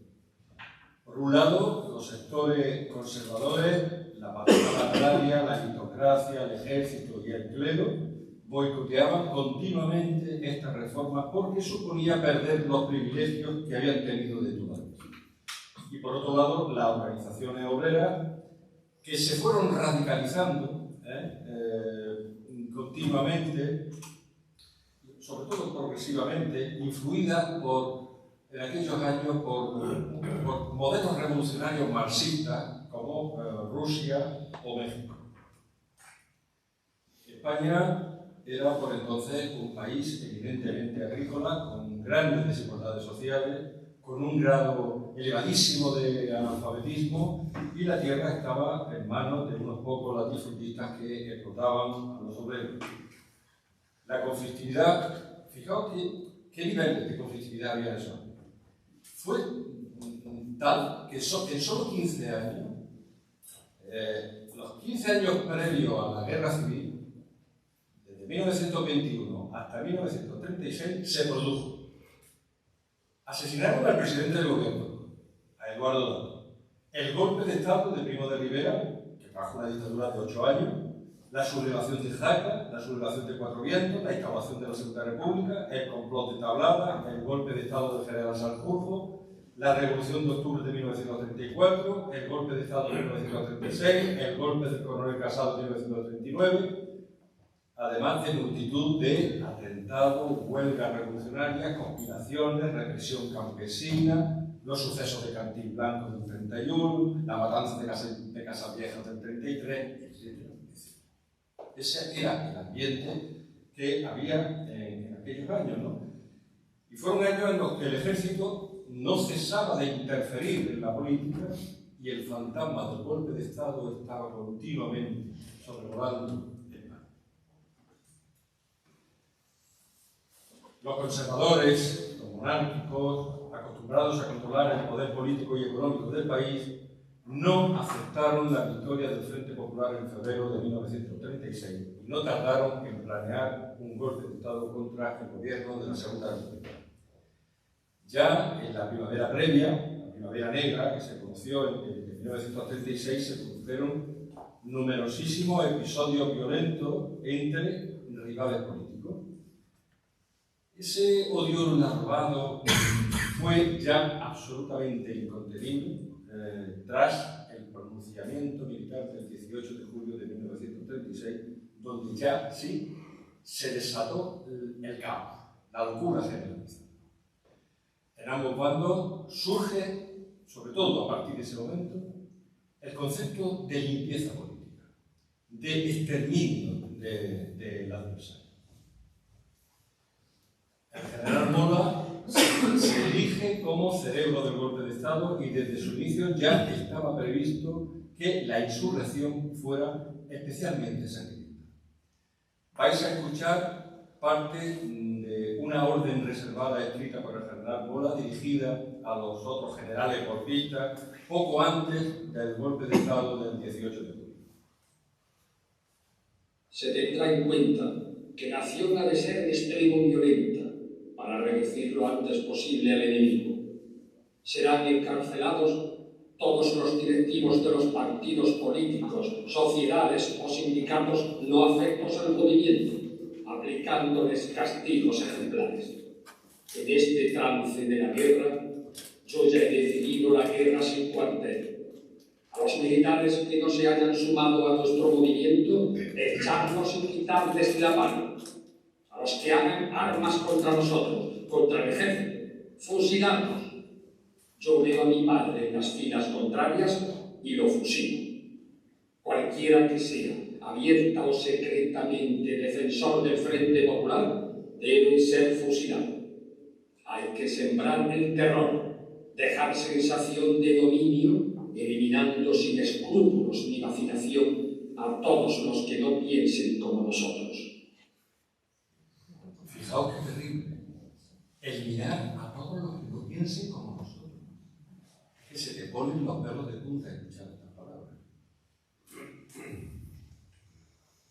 Por un lado, los sectores conservadores, la patronal agraria, la aristocracia, el ejército y el clero boicoteaban continuamente estas reformas porque suponía perder los privilegios que habían tenido de toda la vida. Y por otro lado, las organizaciones obreras que se fueron radicalizando continuamente, sobre todo progresivamente, influidas en aquellos años por modelos revolucionarios marxistas como Rusia o México. España era por entonces un país evidentemente agrícola, con grandes desigualdades sociales, con un grado elevadísimo de analfabetismo, y la tierra estaba en manos de unos pocos latifundistas que explotaban a los obreros. La conflictividad, fijaos qué nivel de conflictividad había eso. Fue tal que en solo 15 años, los 15 años previos a la Guerra Civil, desde 1921 hasta 1936, se produjo. Asesinaron al presidente del gobierno, a Eduardo Dato. El golpe de Estado de Primo de Rivera, que trajo una dictadura de 8 años, la sublevación de Jaca, la sublevación de Cuatro Vientos, la instauración de la Segunda República, el complot de Tablada, el golpe de Estado del general Sanjurjo, la Revolución de Octubre de 1934, el golpe de Estado de 1936, el golpe del coronel Casado de 1939, además de multitud de atentados, huelgas revolucionarias, conspiraciones, represión campesina, los sucesos de Cantilblanco del 31, la matanza de Casaviejas del 33, etc. Ese era el ambiente que había en aquellos años, ¿no? Y fueron años en los que el ejército no cesaba de interferir en la política y el fantasma del golpe de Estado estaba continuamente sobrevolando el mar. Los conservadores, los monárquicos, acostumbrados a controlar el poder político y económico del país, no aceptaron la victoria del Frente Popular en febrero de 1936 y no tardaron en planear un golpe de Estado contra el gobierno de la Segunda República. Ya en la primavera previa, la Primavera Negra, que se conoció en 1936, se produjeron numerosísimos episodios violentos entre rivales políticos. Ese odio larvado fue ya absolutamente incontenible tras el pronunciamiento militar del 18 de julio de 1936, donde ya sí se desató el caos, la locura generalizada. En ambos bandos surge, sobre todo a partir de ese momento, el concepto de limpieza política, de exterminio del adversario. El general Mola se elige como cerebro del golpe de Estado y desde su inicio ya estaba previsto que la insurrección fuera especialmente sangrienta. Vais a escuchar parte de una orden reservada escrita por el general Mola dirigida a los otros generales golpistas poco antes del golpe de Estado del 18 de julio. Se tendrá en cuenta que la acción ha de ser extremo violenta para reducir lo antes posible al enemigo. Serán encarcelados todos los directivos de los partidos políticos, sociedades o sindicatos no afectos al movimiento, aplicándoles castigos ejemplares. En este trance de la guerra, yo ya he decidido la guerra sin cuartel. A los militares que no se hayan sumado a nuestro movimiento, echarlos y quitarles la mano. A los que hagan armas contra nosotros, contra el ejército, fusilarlos. Yo veo a mi padre en las filas contrarias y lo fusilo. Cualquiera que sea, abierta o secretamente defensor del Frente Popular, debe ser fusilado. Hay que sembrar el terror, dejar sensación de dominio, eliminando sin escrúpulos ni vacilación a todos los que no piensen como nosotros. Fijaos qué terrible. Eliminar a todos los que no piensen como nosotros. Es que se te ponen los pelos de punta escuchar estas palabras.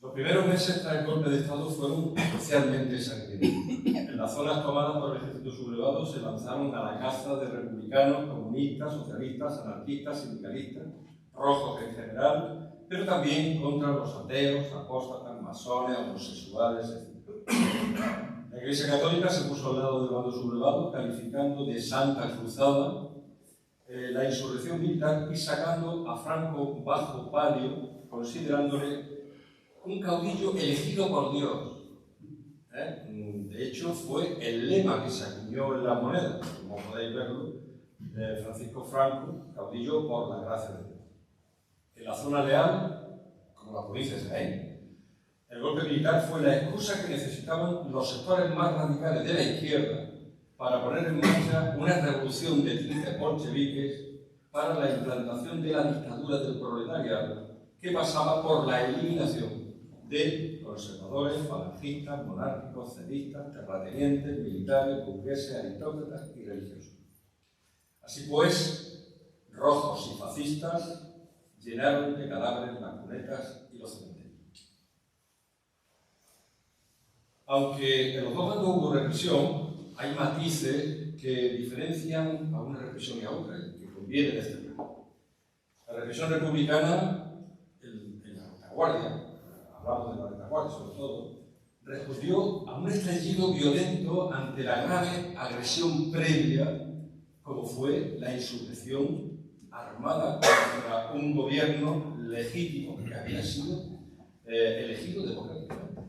Los primeros meses tras el golpe de Estado fueron especialmente sangrientos. En las zonas tomadas por el ejército sublevado se lanzaron a la caza de republicanos, comunistas, socialistas, anarquistas, sindicalistas, rojos en general, pero también contra los ateos, apóstatas, masones, homosexuales, etc. La Iglesia Católica se puso al lado del bando sublevado, calificando de santa cruzada la insurrección militar y sacando a Franco bajo palio, considerándole un caudillo elegido por Dios. De hecho, fue el lema que se acuñó en la moneda, como podéis verlo, Francisco Franco, caudillo por la gracia de Dios. En la zona leal, como la provincia de Jaén, el golpe militar fue la excusa que necesitaban los sectores más radicales de la izquierda para poner en marcha una revolución de tintes bolcheviques para la implantación de la dictadura del proletariado, que pasaba por la eliminación de conservadores, falangistas, monárquicos, cedistas, terratenientes, militares, burgueses, aristócratas y religiosos. Así pues, rojos y fascistas llenaron de cadáveres las cunetas y los cementerios. Aunque en los dos bandos hubo represión, hay matices que diferencian a una represión y a otra, y que conviene destacar. La represión republicana, en la Guardia, hablamos de la retaguardia sobre todo, respondió a un estallido violento ante la grave agresión previa, como fue la insurrección armada contra un gobierno legítimo que había sido elegido democráticamente.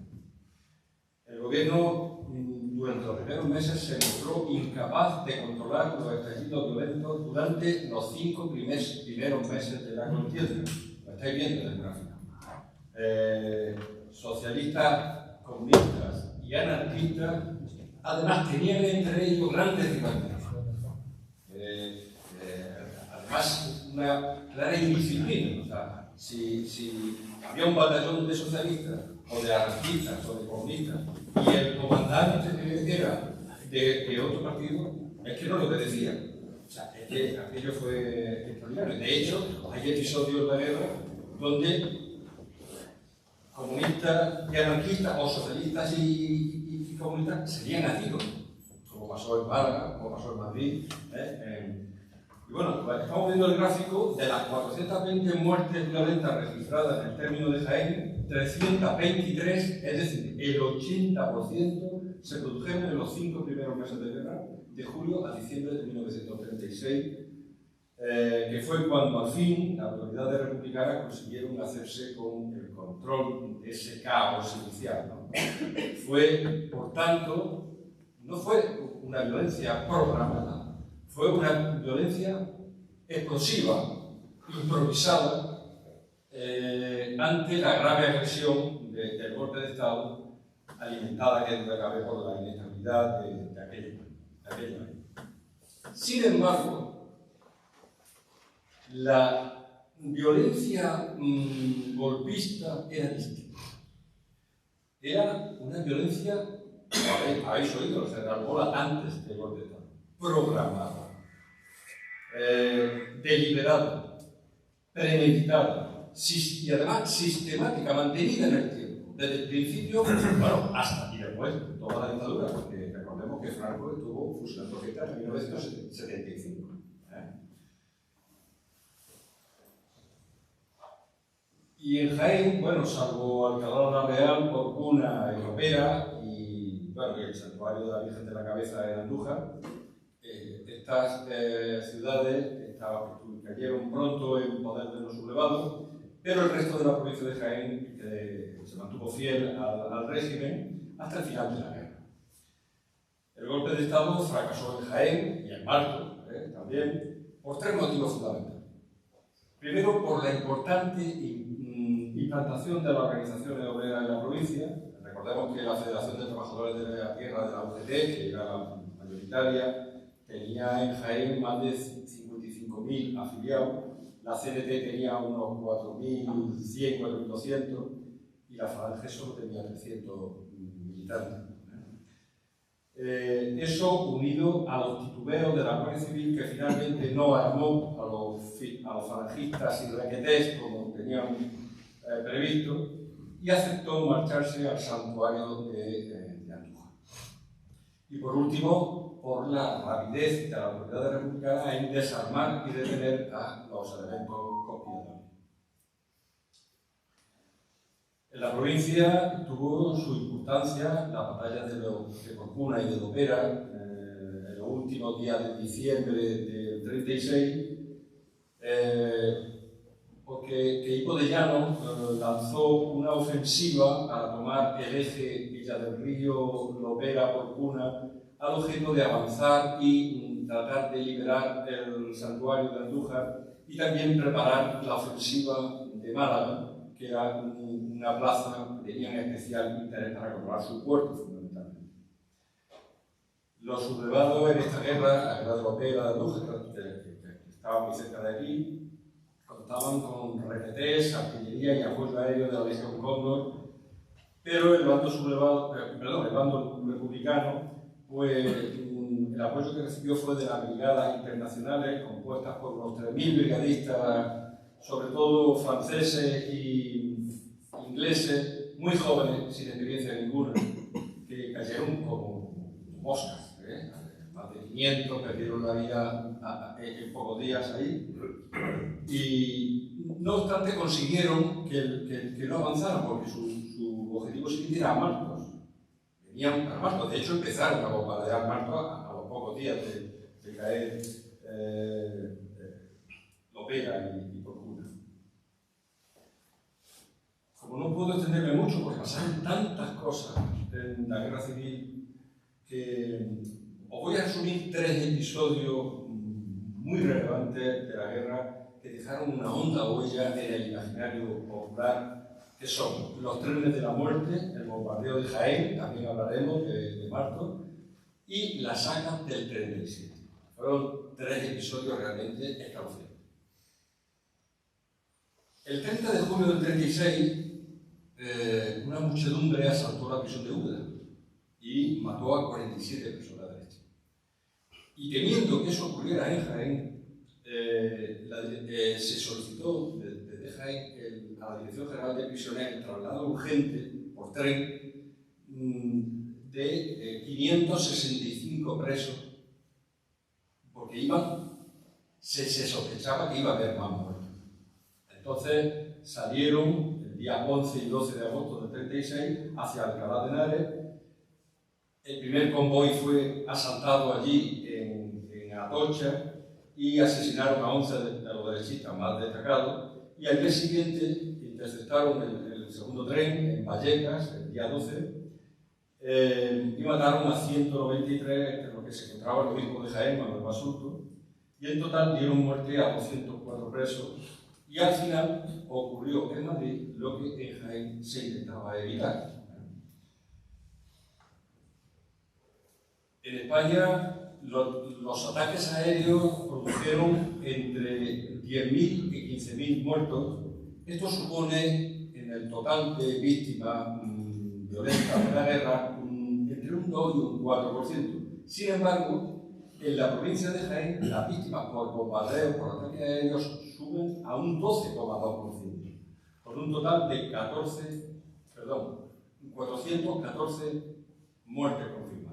El gobierno, durante los primeros meses, se mostró incapaz de controlar los estallidos violentos durante los 5 primeros meses de la contienda. Lo estáis viendo en el gráfico. Socialistas, comunistas y anarquistas, además tenían entre ellos grandes rivalidades. Además, una clara indisciplina. O sea, si había un batallón de socialistas, o de anarquistas, o de comunistas, y el comandante era de otro partido, es que no lo obedecía. O sea, es que aquello fue extraordinario. De hecho, hay episodios de la guerra donde comunistas y anarquistas, o socialistas y comunistas, serían nacidos, como pasó en Málaga, como pasó en Madrid. Y bueno, estamos viendo el gráfico de las 420 muertes violentas registradas en el término de Jaén, 323, es decir, el 80%, se produjeron en los 5 primeros meses de guerra, de julio a diciembre de 1936, que fue cuando al fin las autoridades republicanas consiguieron hacerse con el control de ese caos inicial, ¿no? Fue, por tanto, no fue una violencia programada, fue una violencia explosiva, improvisada, ante la grave agresión del golpe de Estado, alimentada, que duda cabe, por la inestabilidad de aquel año. Sin embargo, la violencia golpista era distinta. Era una violencia, habéis oído, se armó antes del golpe de Estado, programada, deliberada, premeditada y además sistemática, mantenida en el tiempo, desde el principio, bueno, hasta y después de toda la dictadura, porque recordemos que Franco estuvo fusilando gente en 1975. Y en Jaén, bueno, salvo Alcalá de la Real, Porcuna y Lopera, y bueno, el santuario de la Virgen de la Cabeza en Andújar, estas ciudades cayeron pronto en poder de los sublevados, pero el resto de la provincia de Jaén se mantuvo fiel al régimen hasta el final de la guerra. El golpe de Estado fracasó en Jaén y en Marto también, por 3 motivos fundamentales. Primero, por la importante implantación de las organizaciones obreras en la provincia. Recordemos que la Federación de Trabajadores de la Tierra de la UGT, que era la mayoritaria, tenía en Jaén más de 55.000 afiliados, la CNT tenía unos 4.100, 4.200 y la Falange solo tenía 300 militantes. Eso unido a los titubeos de la Guardia Civil, que finalmente no armó a los falangistas y requetés como tenían previsto, y aceptó marcharse al santuario de Andújar. Y por último, por la rapidez de las autoridades republicanas en desarmar y detener a los elementos conspiradores. En la provincia tuvo su importancia la batalla de Porcuna y de Lopera en los últimos días de diciembre del 36, porque Queipo de Llano lanzó una ofensiva para tomar el eje Villa del Río, Lopera, Porcuna, al objeto de avanzar y tratar de liberar el santuario de Andújar y también preparar la ofensiva de Málaga, que era una plaza que tenía un especial interés para controlar su puerto, fundamentalmente. Los sublevados en esta guerra, la guerra de Lopera, de Andújar, que estaba muy cerca de aquí, contaban con requetés, artillería y apoyo aéreo de la Legión Cóndor, pero el bando republicano, pues el apoyo que recibió fue de las brigadas internacionales, compuestas por unos 3.000 brigadistas, sobre todo franceses e ingleses, muy jóvenes, sin experiencia ninguna, que cayeron como moscas. Más de 500 perdieron la vida en pocos días ahí. Y No obstante, consiguieron que no avanzaran, porque su objetivo siguiente era Martos. Venían para Martos. De hecho, empezaron a bombardear Martos a los pocos días de caer Lopera y Porcuna. Como no puedo extenderme mucho, porque pasaron tantas cosas en la guerra civil, que os voy a resumir 3 episodios muy relevantes de la guerra que dejaron una honda huella en el imaginario popular, que son los trenes de la muerte, el bombardeo de Jaén, también hablaremos de Martos, y la saga del 37. Fueron 3 episodios realmente escalofriantes. El 30 de junio del 36, una muchedumbre asaltó la prisión de Úbeda y mató a 47 personas de derecha. Y temiendo que eso ocurriera en Jaén, se solicitó desde Jaén a la Dirección General de Prisioneros el traslado urgente por tren de 565 presos, porque se sospechaba que iba a haber más muertos. Entonces salieron el día 11 y 12 de agosto del 36 hacia Alcalá de Henares. El primer convoy fue asaltado allí en Atocha y asesinaron a 11 de los derechistas más destacados, y al día siguiente interceptaron el segundo tren en Vallecas, el día 12, y mataron a 193, en lo que se encontraba el obispo de Jaén, Manuel Basulto, y en total dieron muerte a 204 presos, y al final ocurrió en Madrid lo que en Jaén se intentaba evitar. En España, los ataques aéreos produjeron entre 10.000 y 15.000 muertos. Esto supone, en el total de víctimas violentas de la guerra, entre un 2 y un 4%. Sin embargo, en la provincia de Jaén, las víctimas por bombardeo, por ataques aéreos, suben a un 12,2%, con un total de 414 muertes confirmadas.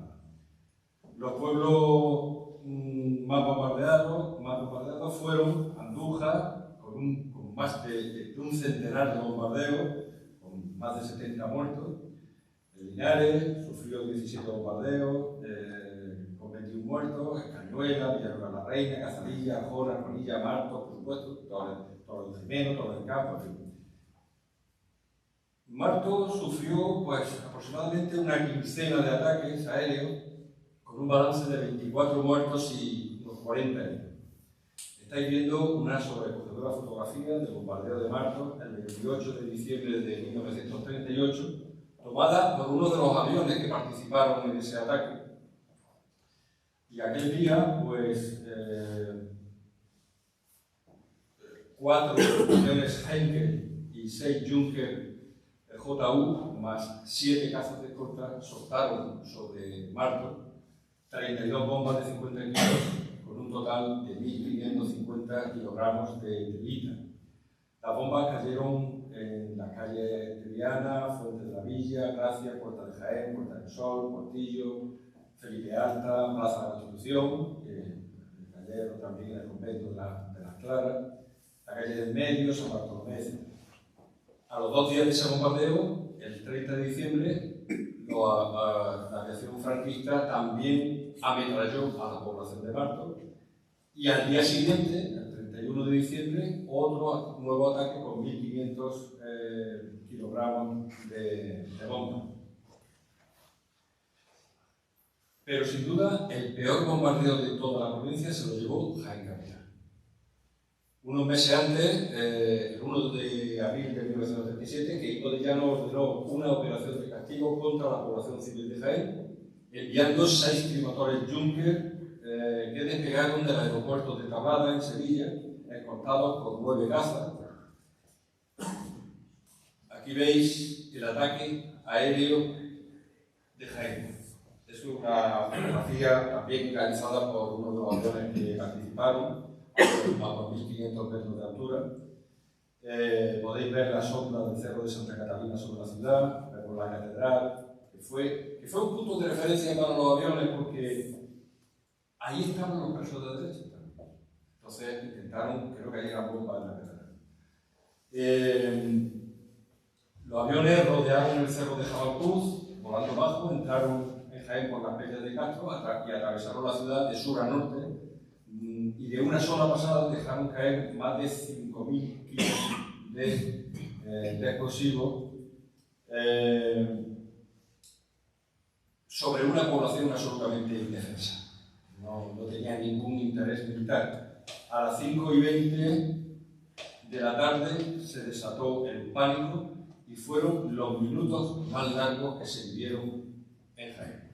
Los pueblos más bombardeados fueron Andújar, con más de un centenar de bombardeos, con más de 70 muertos. Linares sufrió 17 bombardeos, con 21 muertos. Cañuelas, Villanueva la Reina, Cazadilla, Arjona, Conilla, Martos, por supuesto, Torre del Jimeno, Torre del Campo, en fin. Martos sufrió aproximadamente una quincena de ataques aéreos, con un balance de 24 muertos y unos 40 heridos. Estáis viendo una sobrecogedora fotografía del bombardeo de Martos el 28 de diciembre de 1938, tomada por uno de los aviones que participaron en ese ataque. Y aquel día, 4 aviones Heinkel y 6 Junker JU, más 7 cazas de escolta, soltaron sobre Martos 32 bombas de 50 kilos, con un total de 1.550 kilogramos de telita. Las bombas cayeron en las calles Triana, Fuente de la Villa, Gracia, Puerta de Jaén, Puerta del Sol, Portillo, Felipe Alta, Plaza de la Constitución, cayeron también en el convento de las Claras, la calle del Medio, San Bartolomé, etc. A los 2 días de ese bombardeo, el 30 de diciembre, la aviación franquista también ametralló a la población de Martos, y al día siguiente, el 31 de diciembre, otro nuevo ataque con 1.500 kilogramos de bomba. Pero sin duda, el peor bombardeo de toda la provincia se lo llevó Jaén capital. Unos meses antes, el 1 de abril de 1937, que Hijo de Llano ordenó una operación de castigo contra la población civil de Jaén, enviando 6 trimotores Junker que despegaron del aeropuerto de Tablada, en Sevilla, escoltados por 9 cazas. Aquí veis el ataque aéreo de Jaén. Es una fotografía también realizada por uno de los aviones que participaron, a 2.500 metros de altura. Podéis ver la sombra del Cerro de Santa Catalina sobre la ciudad, vemos la catedral, que fue un punto de referencia para los aviones porque ahí estaban los presos de derecha. Entonces intentaron, creo que hay una bomba en la catedral. Los aviones rodearon el cerro de Jabalcuz, volando bajo, entraron en Jaén por las Peñas de Castro y atravesaron la ciudad de sur a norte, y de una sola pasada dejaron caer más de 5.000 kilos de explosivos sobre una población absolutamente indefensa. No tenía ningún interés militar. A las 5:20 de la tarde se desató el pánico y fueron los minutos más largos que se vivieron en Jaén.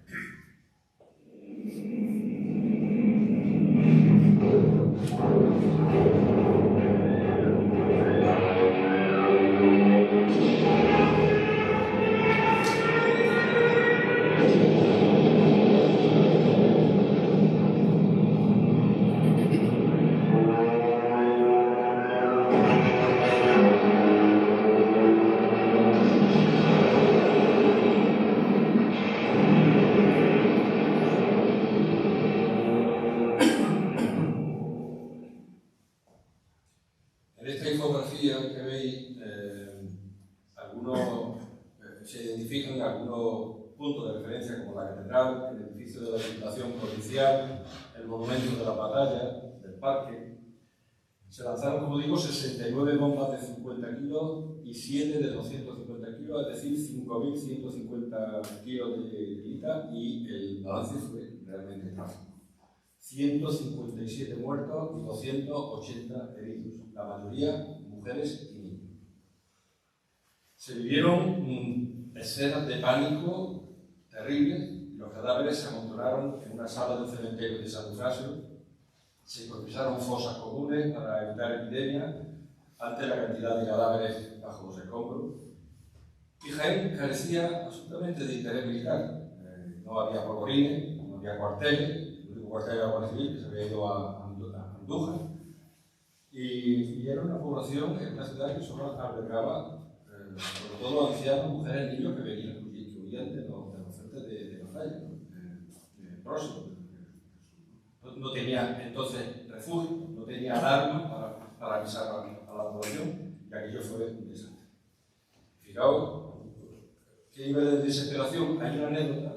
En esta infografía que veis, se identifican algunos puntos de referencia como la catedral, el edificio de la Diputación Provincial, el monumento de la batalla, del parque. Se lanzaron, como digo, 69 bombas de 50 kilos y 7 de 250 kilos, es decir, 5.150 kilos de grita, y el balance fue realmente trágico. 157 muertos y 280 heridos, la mayoría mujeres y niños. Se vivieron escenas de pánico terribles. Los cadáveres se amontonaron en una sala del cementerio de San Eufrasio, se improvisaron fosas comunes para evitar epidemias ante la cantidad de cadáveres bajo los escombros. Y Jaén carecía absolutamente de interés militar. No había polvorines, no había cuarteles. El único cuartel era la Guardia Civil, que se había ido a Andújar. Y era una población, en una ciudad que solo albergaba sobre todo ancianos, mujeres, niños que huían de los frentes de batalla próximos. No tenía entonces refugio, no tenía alarma para avisar a la población, y aquello fue un desastre. Fijaos qué nivel de desesperación. Hay una anécdota,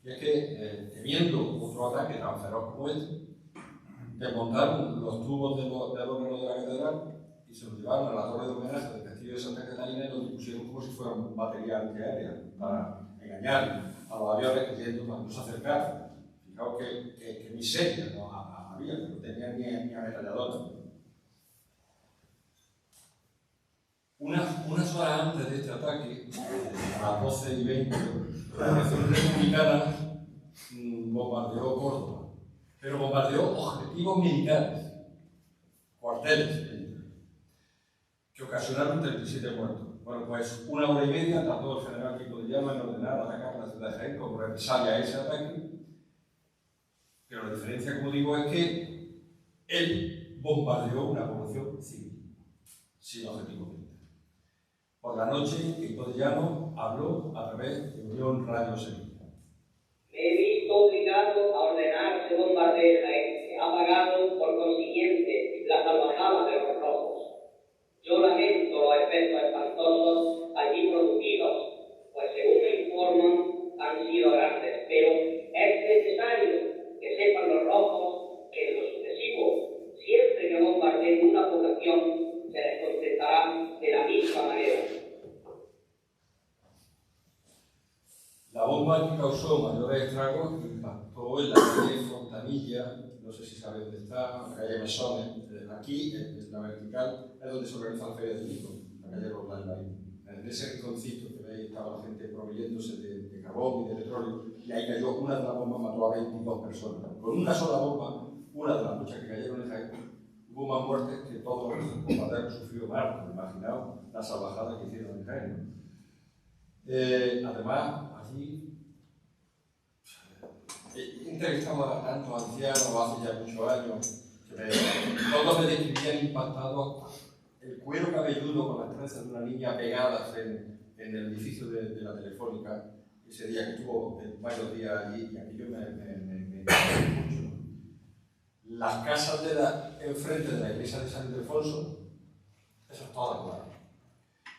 y es que temiendo otro ataque tan feroz como este, desmontaron los tubos del órgano de la catedral y se los llevaron a la torre de homenaje del castillo de Santa Catalina, y los pusieron como si fueran batería antiaérea para engañar a los aviones creyendo que no se acercaran. Fijaos que miseria no había, que no tenían ni ametralladora. Unas horas antes de este ataque, a las 12:20, la Nación Republicana bombardeó Córdoba, pero bombardeó objetivos militares, cuarteles militares, que ocasionaron 37 muertos. Bueno, pues 1 hora y media tardó el general Quico de Llama en ordenar atacar la ciudad de Jaén como represalia a ese ataque, pero la diferencia, como digo, es que él bombardeó una población civil, sin objetivos militares. Por la noche, Quico de Llama habló a través de Unión Radio Sevilla. Me he visto obligado a ordenar que bombardee Jaén, que ha pagado, por consiguiente, la salvajada de los rojos. Yo lamento los efectos espantosos allí producidos, pues según me informan, han sido grandes, pero es necesario que sepan los rojos que en lo sucesivo, siempre que bombardeen una población, se les contestará de la misma manera. La bomba que causó mayores estragos impactó en la calle Fontanilla, no sé si sabe dónde está, la calle Mesones. Aquí, en la vertical, es donde se organiza la Feria del Libro, la calle Roldán. En ese rinconcito que veis estaba la gente proveyéndose de carbón y de petróleo, y ahí cayó una de las bombas, mató a 22 personas. Con una sola bomba, una de las muchas que cayeron en Jaén, hubo más muertes que todos los bombarderos sufridos más. Imaginaos la salvajada que hicieron en Jaén. Además, allí entrevistaba a tantos ancianos hace ya muchos años que todos me describían impactados el cuero cabelludo con las trenzas de una niña pegadas en el edificio de la Telefónica ese día que estuvo varios días allí, y aquello me impactó mucho. Las casas enfrente de la iglesia de San Ildefonso Eso es todo claro.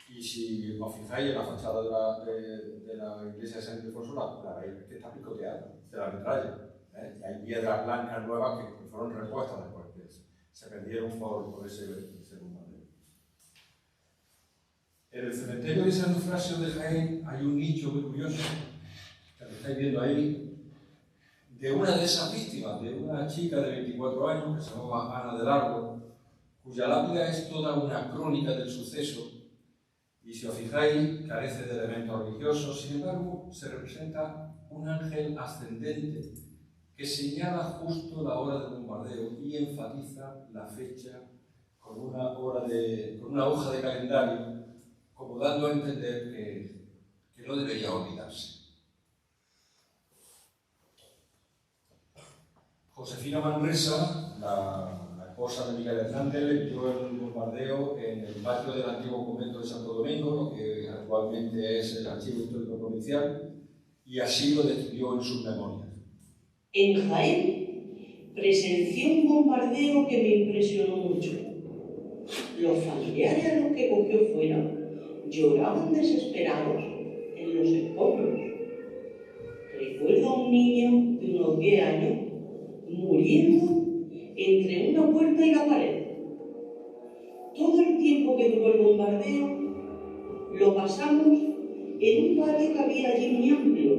Y si os fijáis en la fachada de la iglesia de San Ildefonso, la veis que está picoteada de la metralla. Y hay piedras blancas nuevas que fueron repuestas después, que se perdieron por ese bombardeo. En el cementerio de San Eufrasio de Jaén hay un nicho muy curioso, que lo estáis viendo ahí, de una de esas víctimas, de una chica de 24 años que se llamaba Ana del Árbol, cuya lápida es toda una crónica del suceso. Y si os fijáis, carece de elementos religiosos, sin embargo, se representa un ángel ascendente que señala justo la hora del bombardeo y enfatiza la fecha con una hoja de calendario, como dando a entender que no debería olvidarse. Josefina Manresa, la esposa de Miguel Hernández, le vio el bombardeo en el patio del antiguo convento de Santo Domingo, lo que actualmente es el Archivo Histórico Provincial, y así lo describió en sus memorias. En Jaén presencié un bombardeo que me impresionó mucho. Los familiares a los que cogió fuera lloraban desesperados en los escombros. Recuerdo a un niño de unos 10 años muriendo entre una puerta y la pared. Todo el tiempo que duró el bombardeo lo pasamos en un patio que había allí muy amplio,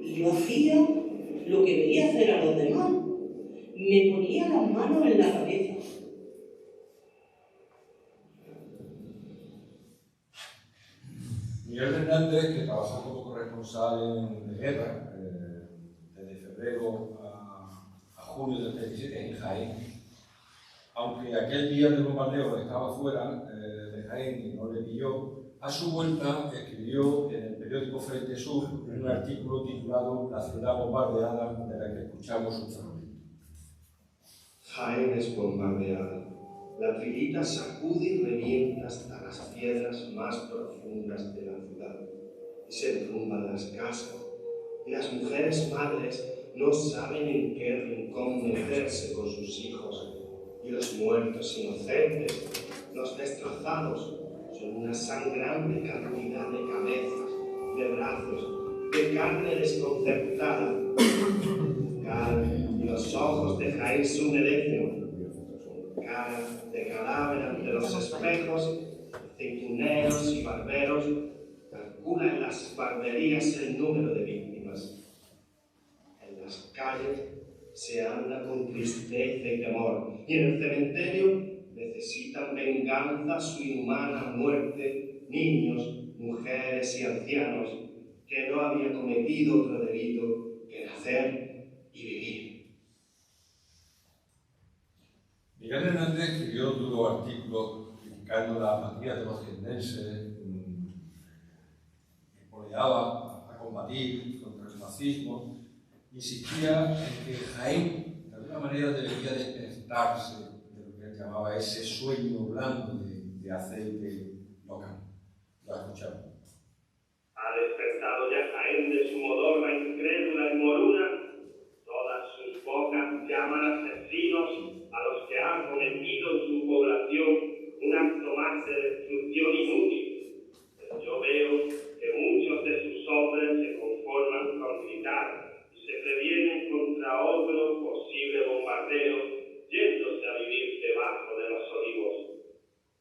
y yo hacía lo que veía hacer a los demás. Me ponía las manos en la cabeza. Miguel Hernández, que trabajó como corresponsal de guerra desde febrero a junio del 37 en Jaén, aunque aquel día del bombardeo estaba fuera de Jaén y no le pilló, a su vuelta escribió en el periódico Frente Sur un artículo titulado La ciudad bombardeada, de la que escuchamos un fragmento. Jaén es bombardeada. La trilita sacude y revienta hasta las piedras más profundas de la ciudad. Y se derrumban las casas. Y las mujeres madres no saben en qué rincón meterse con sus hijos. Y los muertos inocentes, los destrozados, son una sangrante cantidad de cabezas, de brazos, de carne desconcertada. Y los ojos de Jaén se humedecen. Cara de cadáver ante los espejos, cintuneros y barberos calculan en las barberías el número de víctimas. En las calles se anda con tristeza y temor, y en el cementerio necesitan venganza su inhumana muerte niños, mujeres y ancianos que no habían cometido otro delito que nacer y vivir. Miguel Hernández escribió un duro artículo criticando la apatía de los jiennenses, que poleaba a combatir contra el fascismo, insistía en que Jaén, de alguna manera, debería despertarse de lo que él llamaba ese sueño blando de aceite local. Lo escuchamos. Ha despertado ya Jaén de su modorra incrédula y moruna. Todas sus bocas llaman asesinos a los que han cometido en su población un acto más de destrucción inútil. Pero yo veo que muchos de sus hombres se conforman con gritar y se previenen contra otro posible bombardeo, yéndose a vivir debajo de los olivos.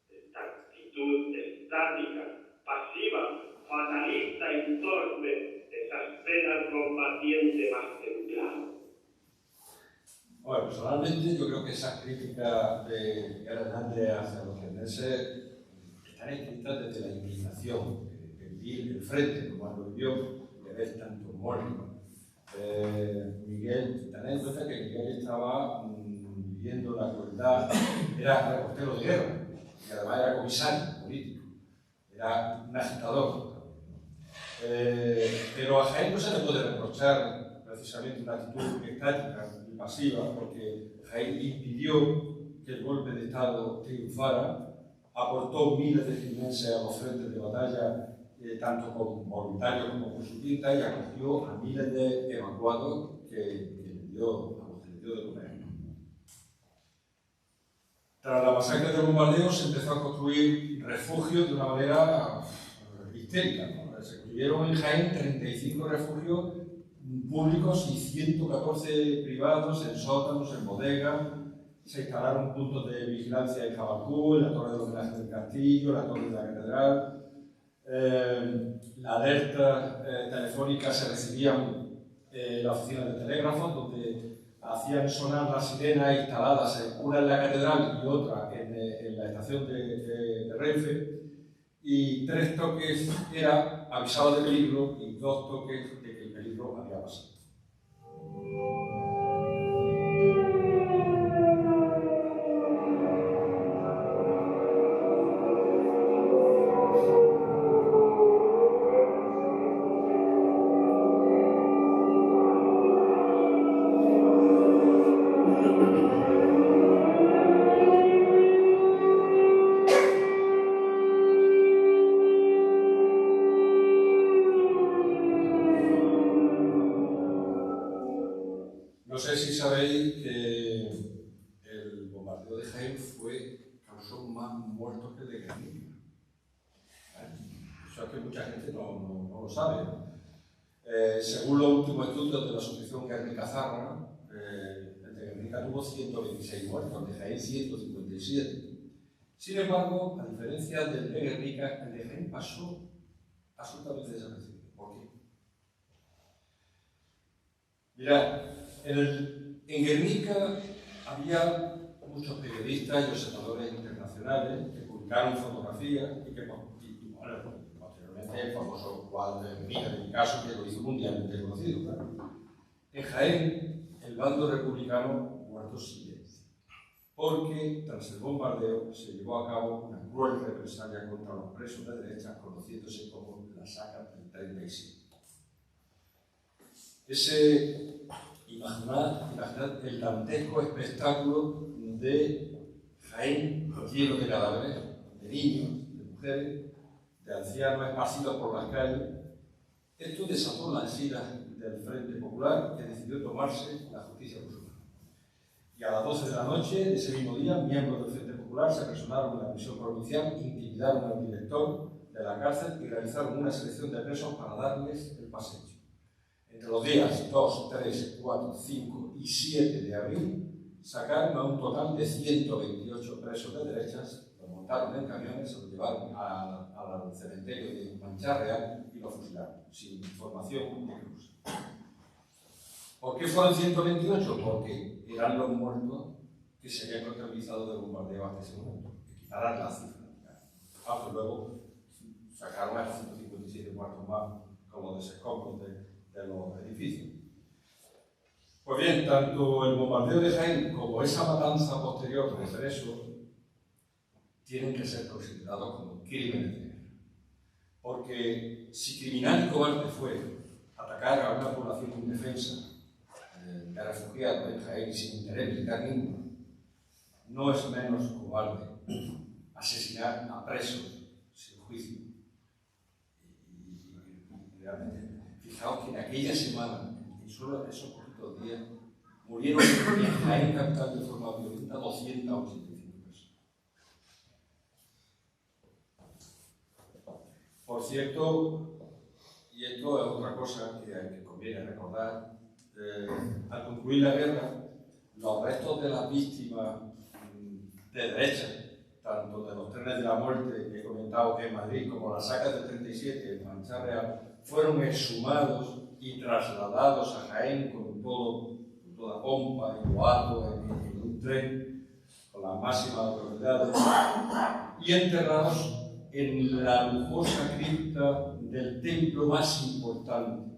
Esta actitud estática, pasiva, fatalista y torpe exaspera al combatiente más templado. Bueno, personalmente yo creo que esas críticas de Miguel Hernández hacia los jiennenses están escritas desde la indignación de vivir el frente, como lo vivió, de ver tantos muertos. Miguel, tened en cuenta que Miguel estaba viviendo la crueldad, era reportero de guerra, y además era comisario político, era un agitador. Pero a Jaén no se le puede reprochar precisamente una actitud estática y pasiva, porque Jaén impidió que el golpe de Estado triunfara, aportó miles de jiennenses a los frentes de batalla, tanto con voluntarios como con su quinta, y acogió a miles de evacuados a los que le dio de comer. Tras la masacre del bombardeo se empezó a construir refugios de una manera histérica, ¿no? Se construyeron en Jaén 35 refugios públicos y 114 privados en sótanos, en bodegas. Se instalaron puntos de vigilancia en Jabalcú, en la Torre del Homenaje del Castillo, la Torre de la Catedral. La alerta telefónica se recibían en la oficina de telégrafos, donde hacían sonar las sirenas instaladas, una en la catedral y otra en la estación de Renfe, y 3 toques era avisado de peligro y 2 toques de que el peligro había pasado. No sé si sabéis que el bombardeo de Jaén causó más muertos que el de Guernica. Eso es que mucha gente no lo sabe, ¿no? Según los últimos estudios de la Asociación Guernica-Zárraga, el de Guernica tuvo 126 muertos, el de Jaén 157. Sin embargo, a diferencia del de Guernica, el de Jaén pasó absolutamente desapercibido. ¿Por qué? Mirad, en Guernica había muchos periodistas y observadores internacionales que publicaron fotografías y que posteriormente el famoso cuadro de Guernica de Picasso, que lo hizo mundialmente conocido. ¿Verdad? En Jaén, el bando republicano guardó silencio, porque tras el bombardeo se llevó a cabo una cruel represalia contra los presos de derecha, conociéndose como la Saca del 37. Imaginad el dantesco espectáculo de Jaén lleno de cadáveres, de niños, de mujeres, de ancianos esparcidos por las calles. Esto desató las iras del Frente Popular, que decidió tomarse la justicia por su mano. Y a las 12 de la noche de ese mismo día, miembros del Frente Popular se personaron en la prisión provincial, intimidaron al director de la cárcel y realizaron una selección de presos para darles el paseo. Entre los días 2, 3, 4, 5 y 7 de abril, sacaron a un total de 128 presos de derechas, los montaron en camiones, se los llevaron al cementerio de Mancharreal y los fusilaron, sin información de cruz. ¿Por qué fueron 128? Porque eran los muertos que se habían contabilizado del bombardeo hasta ese momento. Equiparar la cifra. Aunque luego sacaron a 157 muertos más con los desescombros de los edificios. Pues bien, tanto el bombardeo de Jaén como esa matanza posterior de presos tienen que ser considerados como crímenes de guerra. Porque si criminal y cobarde fue atacar a una población indefensa de refugiados en Jaén sin interés militar ninguno, no es menos cobarde asesinar a presos sin juicio. Y realmente, fijaos que en aquella semana, en solo esos poquitos días, murieron en Jaén capital de forma violenta 285 personas. Por cierto, y esto es otra cosa que conviene recordar, al concluir la guerra, los restos de las víctimas de derecha, tanto de los trenes de la muerte que he comentado en Madrid como las sacas del 37 en Mancharreal, fueron exhumados y trasladados a Jaén con toda pompa y boato en un tren con las máximas autoridades y enterrados en la lujosa cripta del templo más importante,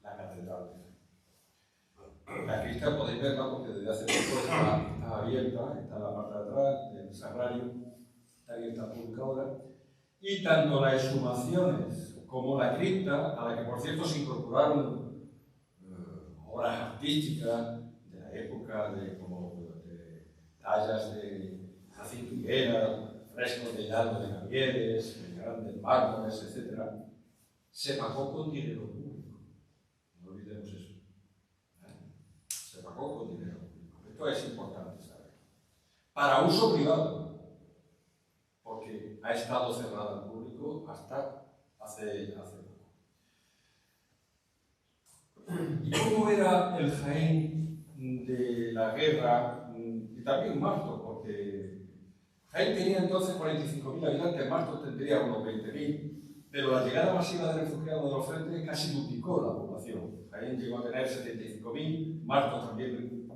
la Catedral de Jaén. La cripta podéis verla porque desde hace tiempo está abierta, está en la parte de atrás del sagrario, está abierta al público ahora, y tanto las exhumaciones como la cripta, a la que por cierto se incorporaron obras artísticas de la época, como de tallas de Jacinto Higuera, frescos de Hidalgo de Cavieres, grandes mármoles, etc., se pagó con dinero público. No olvidemos eso. Se pagó con dinero público. Esto es importante saber. para uso privado, porque ha estado cerrada al público hasta hace poco. ¿Y cómo era el Jaén de la guerra? Y también Martos, porque Jaén tenía entonces 45.000 habitantes, Martos tendría unos 20.000, pero la llegada masiva de refugiados de los frentes casi duplicó la población. Jaén llegó a tener 75.000, Martos también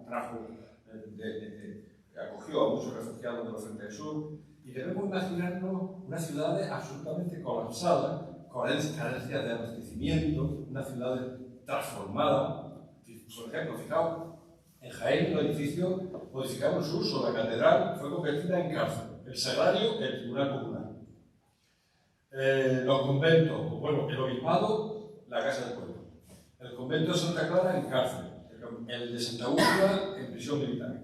acogió a muchos refugiados de los frentes del sur, y debemos imaginarnos una ciudad absolutamente colapsada, con carencias de abastecimiento, una ciudad transformada. Por ejemplo, fijaos, en Jaén los edificios modificaron su uso. La catedral fue convertida en cárcel, el sagrario, el tribunal popular. Los conventos, bueno, el obispado, la casa del pueblo. El convento de Santa Clara en cárcel, el de Santa Úrsula en prisión militar,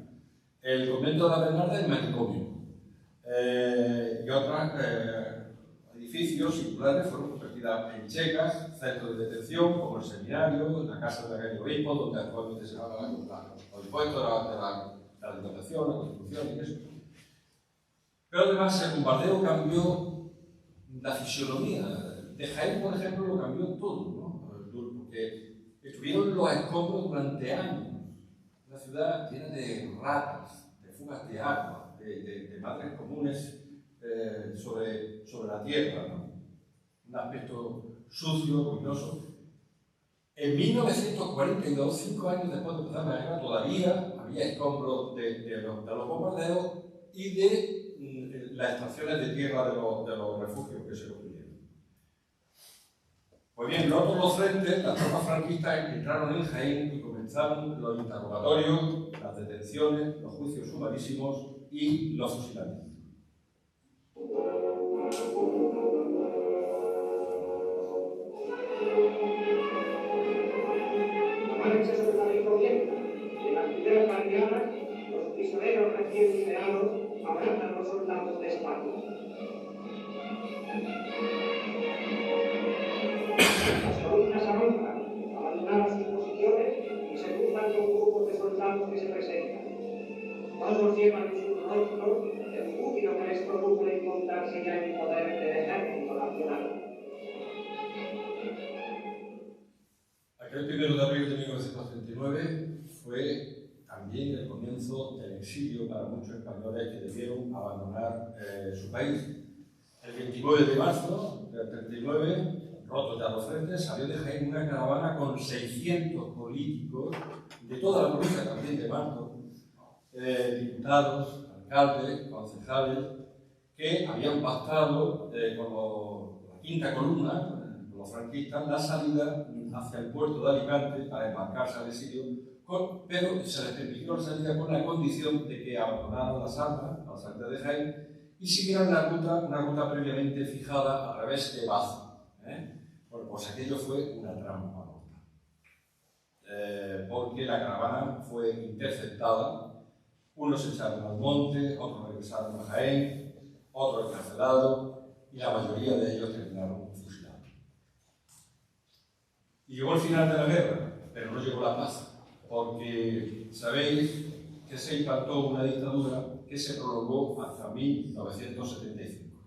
el convento de la Bernarda en manicomio, y otros edificios singulares fueron convertidos en checas, centros de detención como el seminario, la casa de aquel obispo, donde actualmente se habla los impuestos de la alimentación, la constitución y eso. Pero además el bombardeo cambió la fisionomía. De Jaén, por ejemplo, lo cambió todo, ¿no? Porque estuvieron los escombros durante años. Una ciudad llena de ratas, de fugas de agua, de madres comunes sobre la tierra, ¿no? Un aspecto sucio, ruinoso. En 1942, 5 años después de empezar la guerra, todavía había escombros de los bombardeos y de las estaciones de tierra de los refugios que se construyeron. Pues bien, rotos los frentes, las tropas franquistas entraron en Jaén y comenzaron los interrogatorios, las detenciones, los juicios sumarísimos y los fusilamientos. En las primeras mañanas, los prisioneros recién liberados abrazan a los soldados de España. Las columnas avanzan, abandonadas sus posiciones y se cruzan con grupos de soldados que se presentan. Todos llevan en sus rostros el júbilo que les produjo de encontrarse ya en poder del Ejército Nacional. Aquel 1 de abril de 1939 fue también el comienzo del exilio para muchos españoles que debieron abandonar su país. El 29 de marzo del 39, rotos ya los frentes, salió de Jaén una caravana con 600 políticos de toda la provincia, también de Martos, diputados, alcaldes, concejales, que habían pactado con la quinta columna, los franquistas, la salida hacia el puerto de Alicante para embarcarse al exilio, pero se les permitió la salida con la condición de que abandonaran las armas a la salida de Jaén y siguieran una ruta previamente fijada a través de Baza. Bueno, pues aquello fue una trampa mortal, porque la caravana fue interceptada, unos se echaron al monte, otros regresaron a Jaén, otros encarcelados y la mayoría de ellos terminaron fusilados. Y llegó el final de la guerra, pero no llegó la paz, porque sabéis que se implantó una dictadura que se prolongó hasta 1975.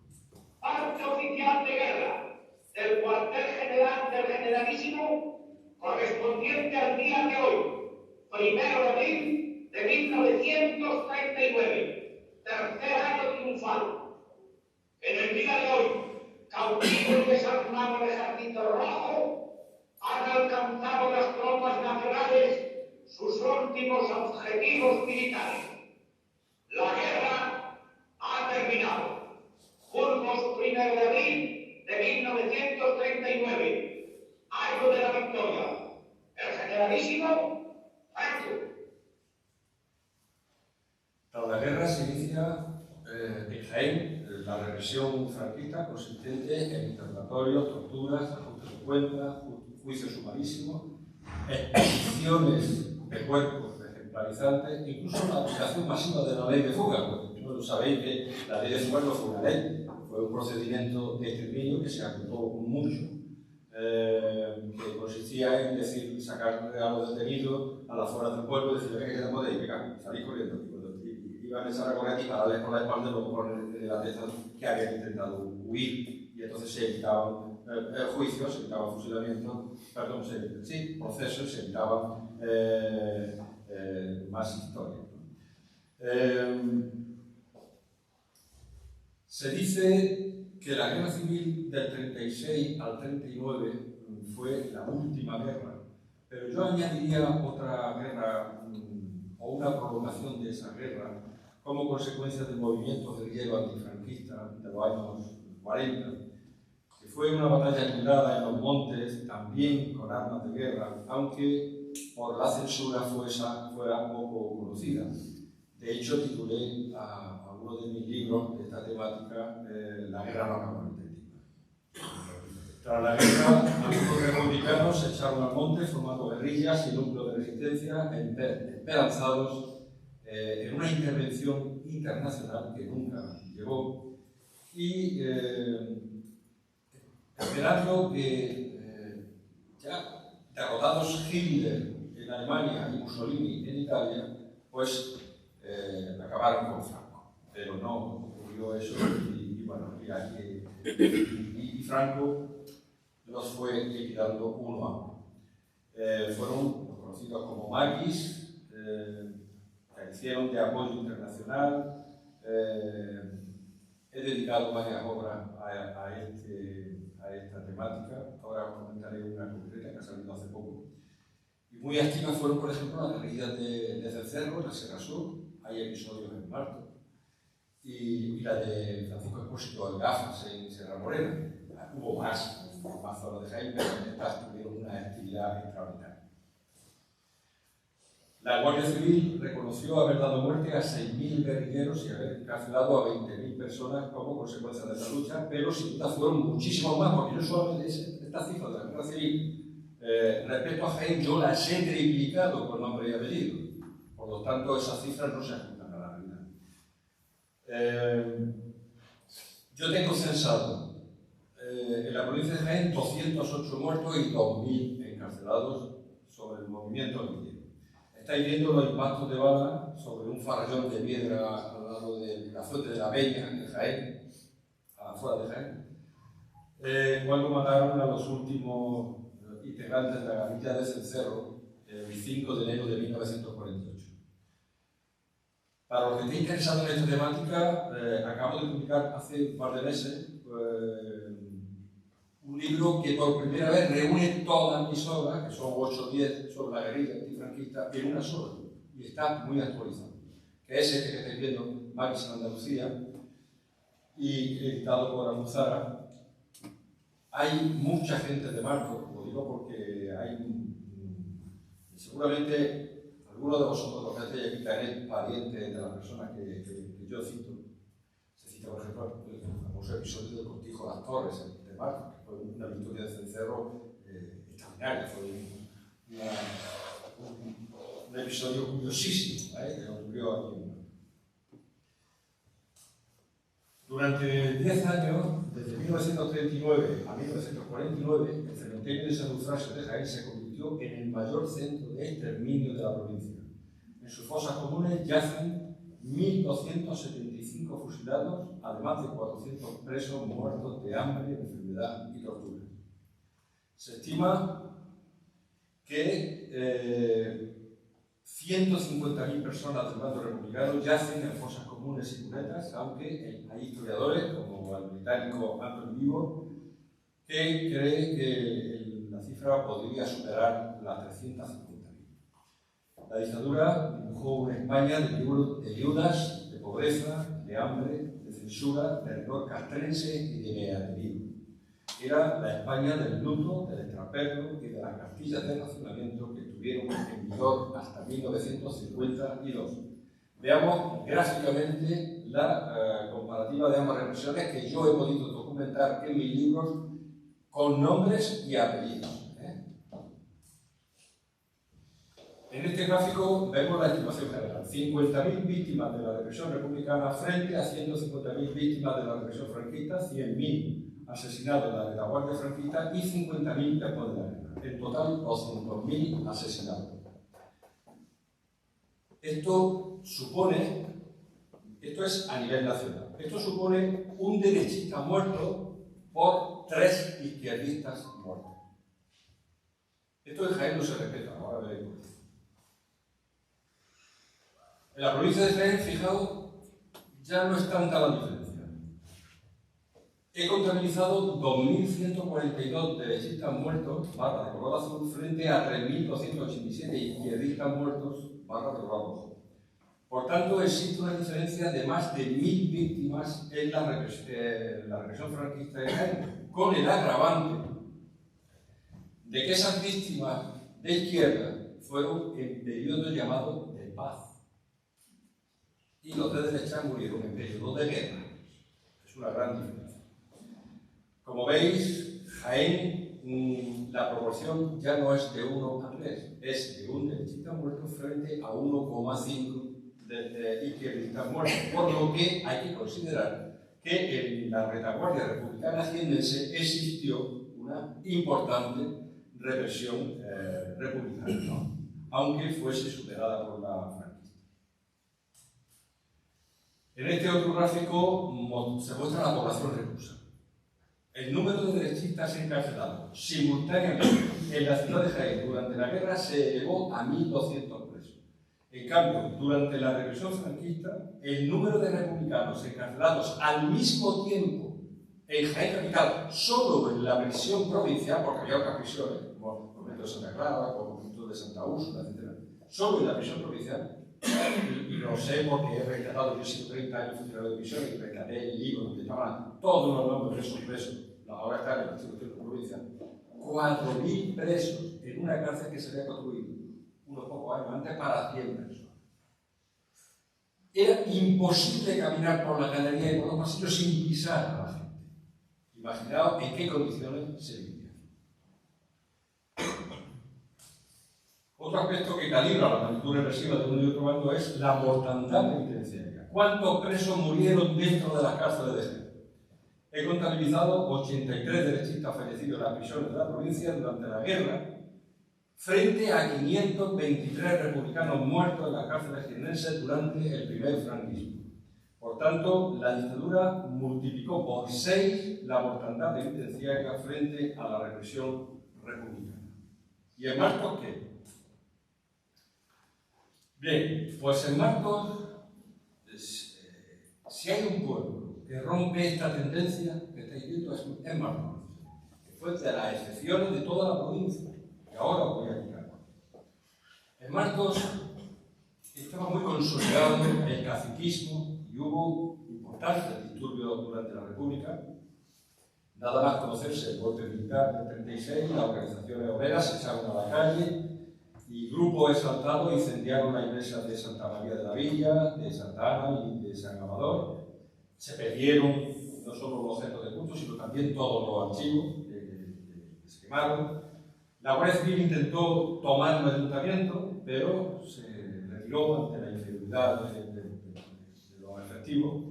Parte oficial de guerra del cuartel general del Generalísimo correspondiente al día de hoy, 1 de abril de 1939, tercer año triunfal. En el día de hoy, cautivo y desarmado el Ejército Rojo, han alcanzado las tropas nacionales sus últimos objetivos militares. La guerra ha terminado. Burgos, 1 de abril de 1939. Año de la victoria. El Generalísimo, Franco. Tras la guerra se inicia en Jaén la represión franquista consistente en interrogatorios, torturas, ajustes de cuentas, juicios sumarísimos, exposiciones de cuerpos ejemplarizantes, incluso la aplicación masiva de la ley de fuga. Bueno, sabéis que la ley de fuga no fue una ley, fue un procedimiento de exterminio que se aplicó mucho, que consistía en decir, sacar a los detenidos a las afueras del pueblo y decir, venga, que estamos de ahí, venga, salís corriendo. Y iban a echar a correr y pararles por la espalda y luego poner la testa que habían intentado huir. Y entonces se evitaban juicios, se evitaban fusilamientos, perdón, procesos, se evitaban más historias. Se dice que la guerra civil del 36 al 39 fue la última guerra, pero yo añadiría otra guerra o una prolongación de esa guerra como consecuencia del movimiento guerrillero antifranquista de los años 40, que fue una batalla librada en los montes, también con armas de guerra, aunque por la censura fuera poco conocida. De hecho, titulé a uno de mis libros de esta temática La guerra no acabó en Tética. Tras la guerra, algunos republicanos se echaron al monte formando guerrillas y núcleos de resistencia esperanzados en una intervención internacional que nunca llegó y esperando que ya derrotados Hitler en Alemania y Mussolini en Italia, pues acabaron con Franco. Pero no ocurrió eso y Franco los fue liquidando uno a uno. Fueron conocidos como maquis, que hicieron de apoyo internacional. He dedicado varias obras a esta temática. Ahora os comentaré una concreta que ha salido hace poco. Y muy activas fueron, por ejemplo, las guerrillas de Cencerro, en la Sierra Sur. Hay episodios en Marto. Y la de Francisco Expósito de Gafas en Sierra Morena. Hubo más zonas de Jaén, pero en estas tuvieron una actividad extraordinaria. La Guardia Civil reconoció haber dado muerte a 6.000 guerrilleros y haber encarcelado a 20.000 personas como consecuencia de esa lucha, pero sin duda fueron muchísimos más, porque no solamente esta cifra de la Guerra Civil, respecto a Jaén, yo las he triplicado por nombre y apellido. Por lo tanto, esas cifras no se ajustan a la realidad. Yo tengo censado en la provincia de Jaén 208 muertos y 2.000 encarcelados sobre el movimiento guerrillero. Estáis viendo los impactos de bala sobre un farallón de piedra al lado de la fuente de la Peña, en Jaén, afuera de Jaén, cuando mataron a los últimos integrantes de la guerrilla de Cencerro el 5 de enero de 1948. Para los que estén interesados en esta temática, acabo de publicar hace un par de meses un libro que por primera vez reúne todas mis obras, que son 8 o 10 sobre la guerrilla antifranquista, en una sola, y está muy actualizado, que es este que estáis viendo, Maquis en Andalucía, y editado por Almuzara. Hay mucha gente de Marco, lo digo porque hay, seguramente, algunos de vosotros, los que estáis aquí, tenéis parientes de las personas que yo cito. Se cita, por ejemplo, el famoso episodio del Cortijo de las Torres, de Marco, que fue una victoria de Cencerro extraordinaria, fue un episodio curiosísimo, que ocurrió aquí. Durante 10 años, desde 1939 a 1949, el cementerio de San Eufrasio de Jaén se convirtió en el mayor centro de exterminio de la provincia. En sus fosas comunes yacen 1.275 fusilados, además de 400 presos muertos de hambre, enfermedad y tortura. Se estima que 150.000 personas del bando republicano yacen en fosas comunes y cunetas, aunque hay historiadores, como el británico Anthony Beevor, que cree que la cifra podría superar las 350.000. La dictadura dibujó una España de viudas, de pobreza, de hambre, de censura, de rigor castrense y de neaterismo. Era la España del luto, del extraperlo y de las castillas de racionamiento que estuvieron en vigor hasta 1952. Veamos gráficamente la comparativa de ambas represiones que yo he podido documentar en mis libros con nombres y apellidos. En este gráfico vemos la estimación general. 50.000 víctimas de la represión republicana frente a 150.000 víctimas de la represión franquista, 100.000 asesinados de la Guardia Franquista y 50.000 después de la guerra. En total, 200.000 asesinados. Esto supone Esto es a nivel nacional. Esto supone un derechista muerto por 3 izquierdistas muertos. Esto en Jaén no se respeta, ahora veremos. En la provincia de Jaén, fijaos, ya no es tanta la diferencia. He contabilizado 2.142 derechistas muertos, barra de color azul, frente a 3.287 izquierdistas muertos, barra de color rojo. Por tanto, existe una diferencia de más de 1.000 víctimas en la represión franquista de Jaén, con el agravante de que esas víctimas de izquierda fueron en periodos llamados de paz. Y los de derecha murieron en periodos de guerra. Es una gran diferencia. Como veis, Jaén, la proporción ya no es de 1 a 3, es de un derechista muerto frente a 1,5 de izquierdistas muertos, por lo que hay que considerar que en la retaguardia republicana jiennense existió una importante represión republicana, ¿no? Aunque fuese superada por la franquista. En este otro gráfico se muestra la población reclusa. El número de derechistas encarcelados simultáneamente en la ciudad de Jaén durante la guerra se elevó a 1.200 presos. En cambio, durante la represión franquista, el número de republicanos encarcelados al mismo tiempo en Jaén capital, solo en la prisión provincial, porque había otras prisiones, como el convento de Santa Clara, como el convento de Santa Úrsula, etc., solo en la prisión provincial, y lo sé porque he rescatado, yo he sido 30 años funcionario de prisión y rescaté el libro donde estaban todos los nombres de esos presos, ahora está en el Instituto de Provincia, 4.000 presos en una cárcel que se había construido unos pocos años antes para 100 personas. Era imposible caminar por la galería y por los pasillos sin pisar a la gente. Imaginaos en qué condiciones se vivía. Otro aspecto que calibra la magnitud represiva de uno y otro bando es la mortandad penitenciaria. ¿Cuántos presos murieron dentro de las cárceles de Jaén? He contabilizado 83 derechistas fallecidos en las prisiones de la provincia durante la guerra, frente a 523 republicanos muertos en las cárceles jiennenses durante el primer franquismo. Por tanto, la dictadura multiplicó por 6 la mortandad penitenciaria frente a la represión republicana. ¿Y en Martos qué? Bien, pues en Martos, si hay un pueblo que rompe esta tendencia que estáis viendo, es Martos, que fue de las excepciones de toda la provincia, que ahora os voy a explicar. En Martos estaba muy consolidado el caciquismo y hubo importantes disturbios durante la República. Nada más conocerse el golpe militar del 36, las organizaciones obreras se echaron a la calle y grupos exaltados incendiaron la iglesia de Santa María de la Villa, de Santa Ana y de San Amador. Se perdieron no solo los objetos de culto, sino también todos los archivos que se quemaron. La Guardia Civil intentó tomar el ayuntamiento, pero se retiró ante la inferioridad de los efectivos.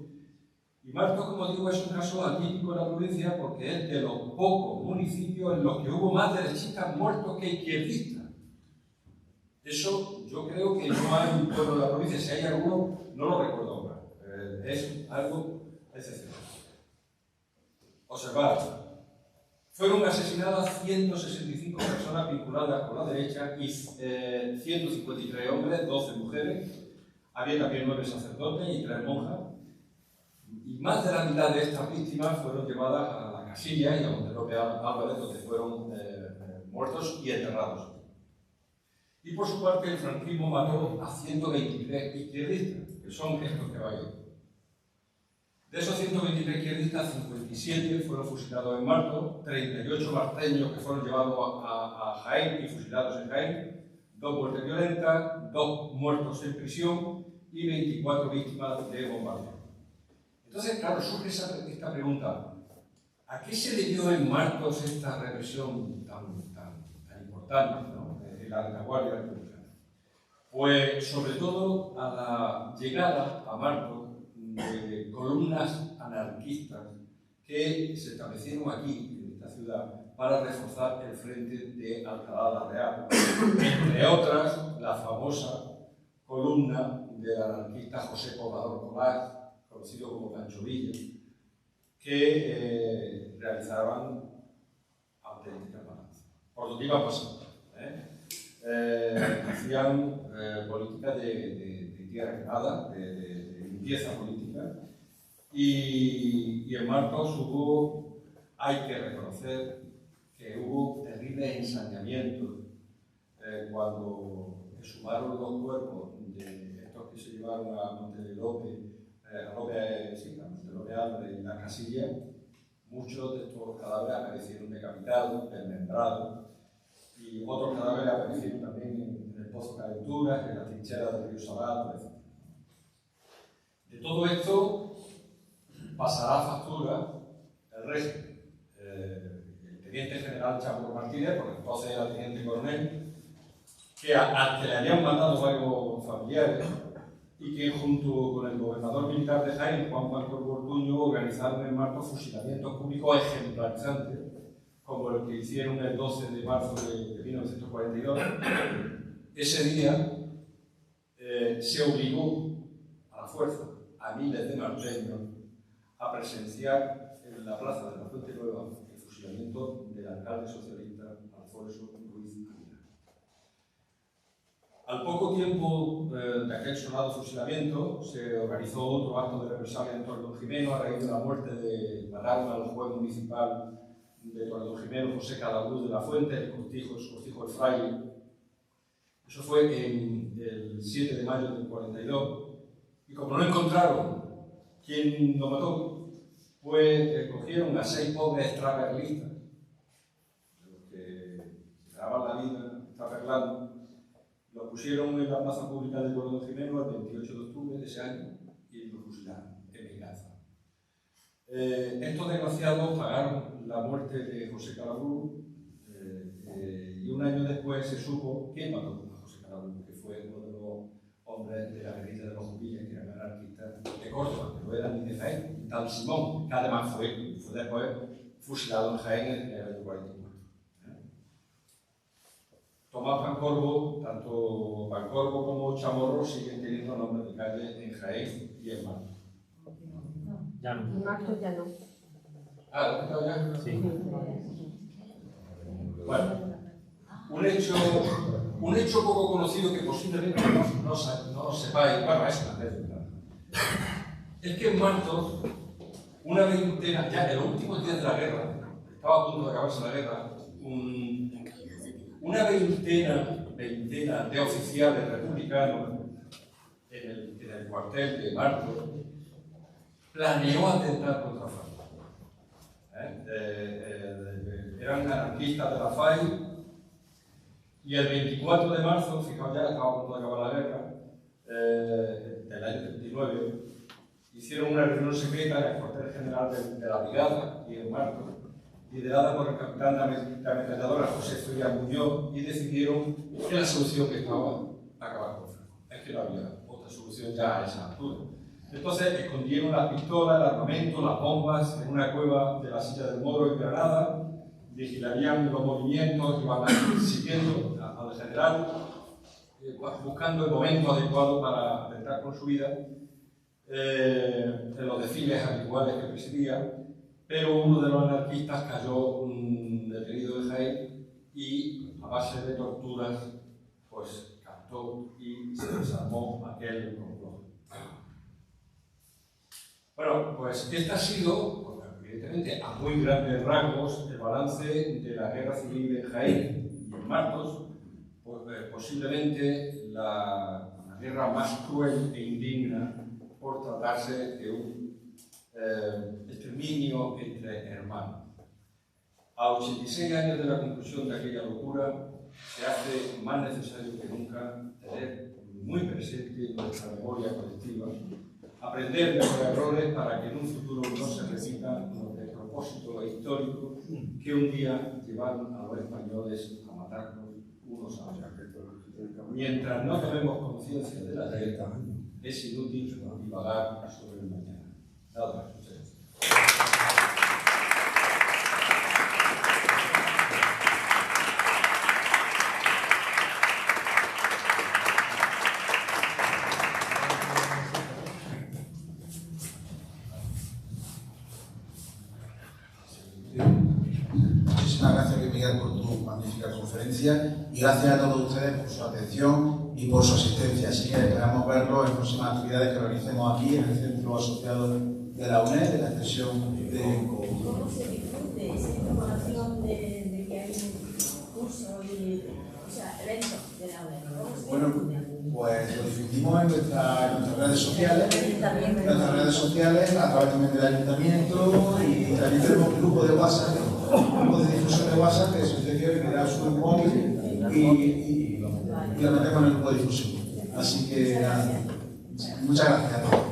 Y Martos, como digo, es un caso atípico en la provincia porque es de los pocos municipios en los que hubo más derechistas muertos que izquierdistas. Eso yo creo que no hay un pueblo de la provincia, si hay alguno, no lo recuerdo ahora. Es algo excepcional. Observad, fueron asesinadas 165 personas vinculadas con la derecha y 153 hombres, 12 mujeres. Había también 9 sacerdotes y 3 monjas. Y más de la mitad de estas víctimas fueron llevadas a la Casilla y a Montelope Álvarez, donde fueron muertos y enterrados. Y por su parte, el franquismo mató a 123 izquierdistas, que son estos que vais. De esos 123 izquierdistas, 57 fueron fusilados en Martos, 38 marteños que fueron llevados a Jaén y fusilados en Jaén, 2 muertes violentas, 2 muertos en prisión y 24 víctimas de bombardeo. Entonces, claro, surge esta pregunta: ¿a qué se debió en Martos esta represión tan importante, ¿no?, en la retaguardia republicana? Pues, sobre todo, a la llegada a Martos de columnas anarquistas que se establecieron aquí, en esta ciudad, para reforzar el frente de Alcalá la Real. Entre otras, la famosa columna del anarquista José Poblador Colás, conocido como Pancho Villa, que realizaban auténticas matanzas. Por donde iban pasando. Hacían políticas de tierra quemada, de limpieza política, y en Marcos hay que reconocer que hubo terribles ensañamientos cuando exhumaron los cuerpos de estos que se llevaron a Montelope, Álvarez y la Casilla. Muchos de estos cadáveres aparecieron decapitados, desmembrados, y otros cadáveres aparecieron también en el Pozo Calenturas, en la trinchera del río Salado, etc. De todo esto pasará factura el régimen. El teniente general Chamorro Martínez, porque entonces era teniente coronel, que al que le habían matado varios familiares y que junto con el gobernador militar de Jaén, Juan Pancorbo Ortuño, organizaron en Marcos fusilamientos públicos ejemplarizantes, como el que hicieron el 12 de marzo de 1942. Ese día se obligó a la fuerza a miles de marcheños a presenciar en la plaza de la Fuente Nueva el fusilamiento del alcalde socialista Alfonso Ruiz Aguilar. Al poco tiempo de aquel sonado fusilamiento se organizó otro acto de represalia en Torredonjimeno a raíz de la muerte de mataron al juez municipal de Torredonjimeno, José Calabruz de la Fuente, el cortijo del fraile. Eso fue el 7 de mayo del 42. Y como no encontraron quién lo mató, pues cogieron a 6 pobres extraperlistas, de los que se daban la vida extraperlando, los pusieron en la plaza pública de Torredonjimeno el 28 de octubre de ese año y los fusilaron en venganza. Estos desgraciados pagaron la muerte de José Calabruz y un año después se supo quién mató a José Calabruz, que fue uno de los hombres de la guerrilla de los Jubillas, que eran anarquistas de Córdoba, que no eran ni de Jaén, tal Simón, que además fue después fusilado en Jaén en el año 44. Tomás Pancorbo, tanto Pancorbo como Chamorro siguen teniendo nombres de calle en Jaén y en Marcos. Ya no. En Marcos ya no. Ah, ¿lo he quitado ya? Sí. Bueno, un hecho poco conocido que posiblemente no sepáis, bueno, es una anécdota. Es que en Marcos, una veintena, ya en los últimos días de la guerra, estaba a punto de acabarse la guerra, una veintena de oficiales republicanos en el cuartel de Marcos planeó atentar contra Franco. Eran anarquistas de la FAI y el 24 de marzo, fijaos ya, estaba a punto de acabar la guerra, del año 39, hicieron una reunión secreta en el cuartel general de la brigada y en Marcos, liderada por el capitán de ametralladora José Frías Muñoz, y decidieron que la solución que estaba acabar con Franco. Es que no había otra solución ya a esa altura. Entonces escondieron las pistolas, el armamento, las bombas en una cueva de la Silla del Moro en Granada, vigilarían los movimientos, iban siguiendo al general, buscando el momento adecuado para atentar con su vida en los desfiles habituales que presidía. Pero uno de los anarquistas cayó detenido de Jaén y a base de torturas pues captó y se desarmó aquel complot. Bueno, pues este ha sido, evidentemente a muy grandes rasgos, el balance de la guerra civil en Jaén y en Marcos, pues, posiblemente la guerra más cruel e indigna por tratarse de un exterminio entre hermanos. A 86 años de la conclusión de aquella locura, se hace más necesario que nunca tener muy presente en nuestra memoria colectiva, aprender de los errores para que en un futuro no se repitan los despropósitos históricos que un día llevaron a los españoles a matarnos unos a otros. Mientras no tomemos conciencia de la ayer, es inútil divagar sobre el mañana. Nada más. decía, y gracias a todos ustedes por su atención y por su asistencia. Así que esperamos verlos en próximas actividades que realicemos aquí en el Centro Asociado de la UNED, de la extensión de... ¿Cómo se difunde esa información de que hay un curso y, o sea, eventos de la UNED? Bueno, pues lo difundimos en nuestras redes sociales, a través también del ayuntamiento, y también tenemos un grupo de WhatsApp, grupos de difusión de WhatsApp, que si usted quiere que da su móvil y lo metemos en el grupo de difusión. Así que muchas gracias a todos.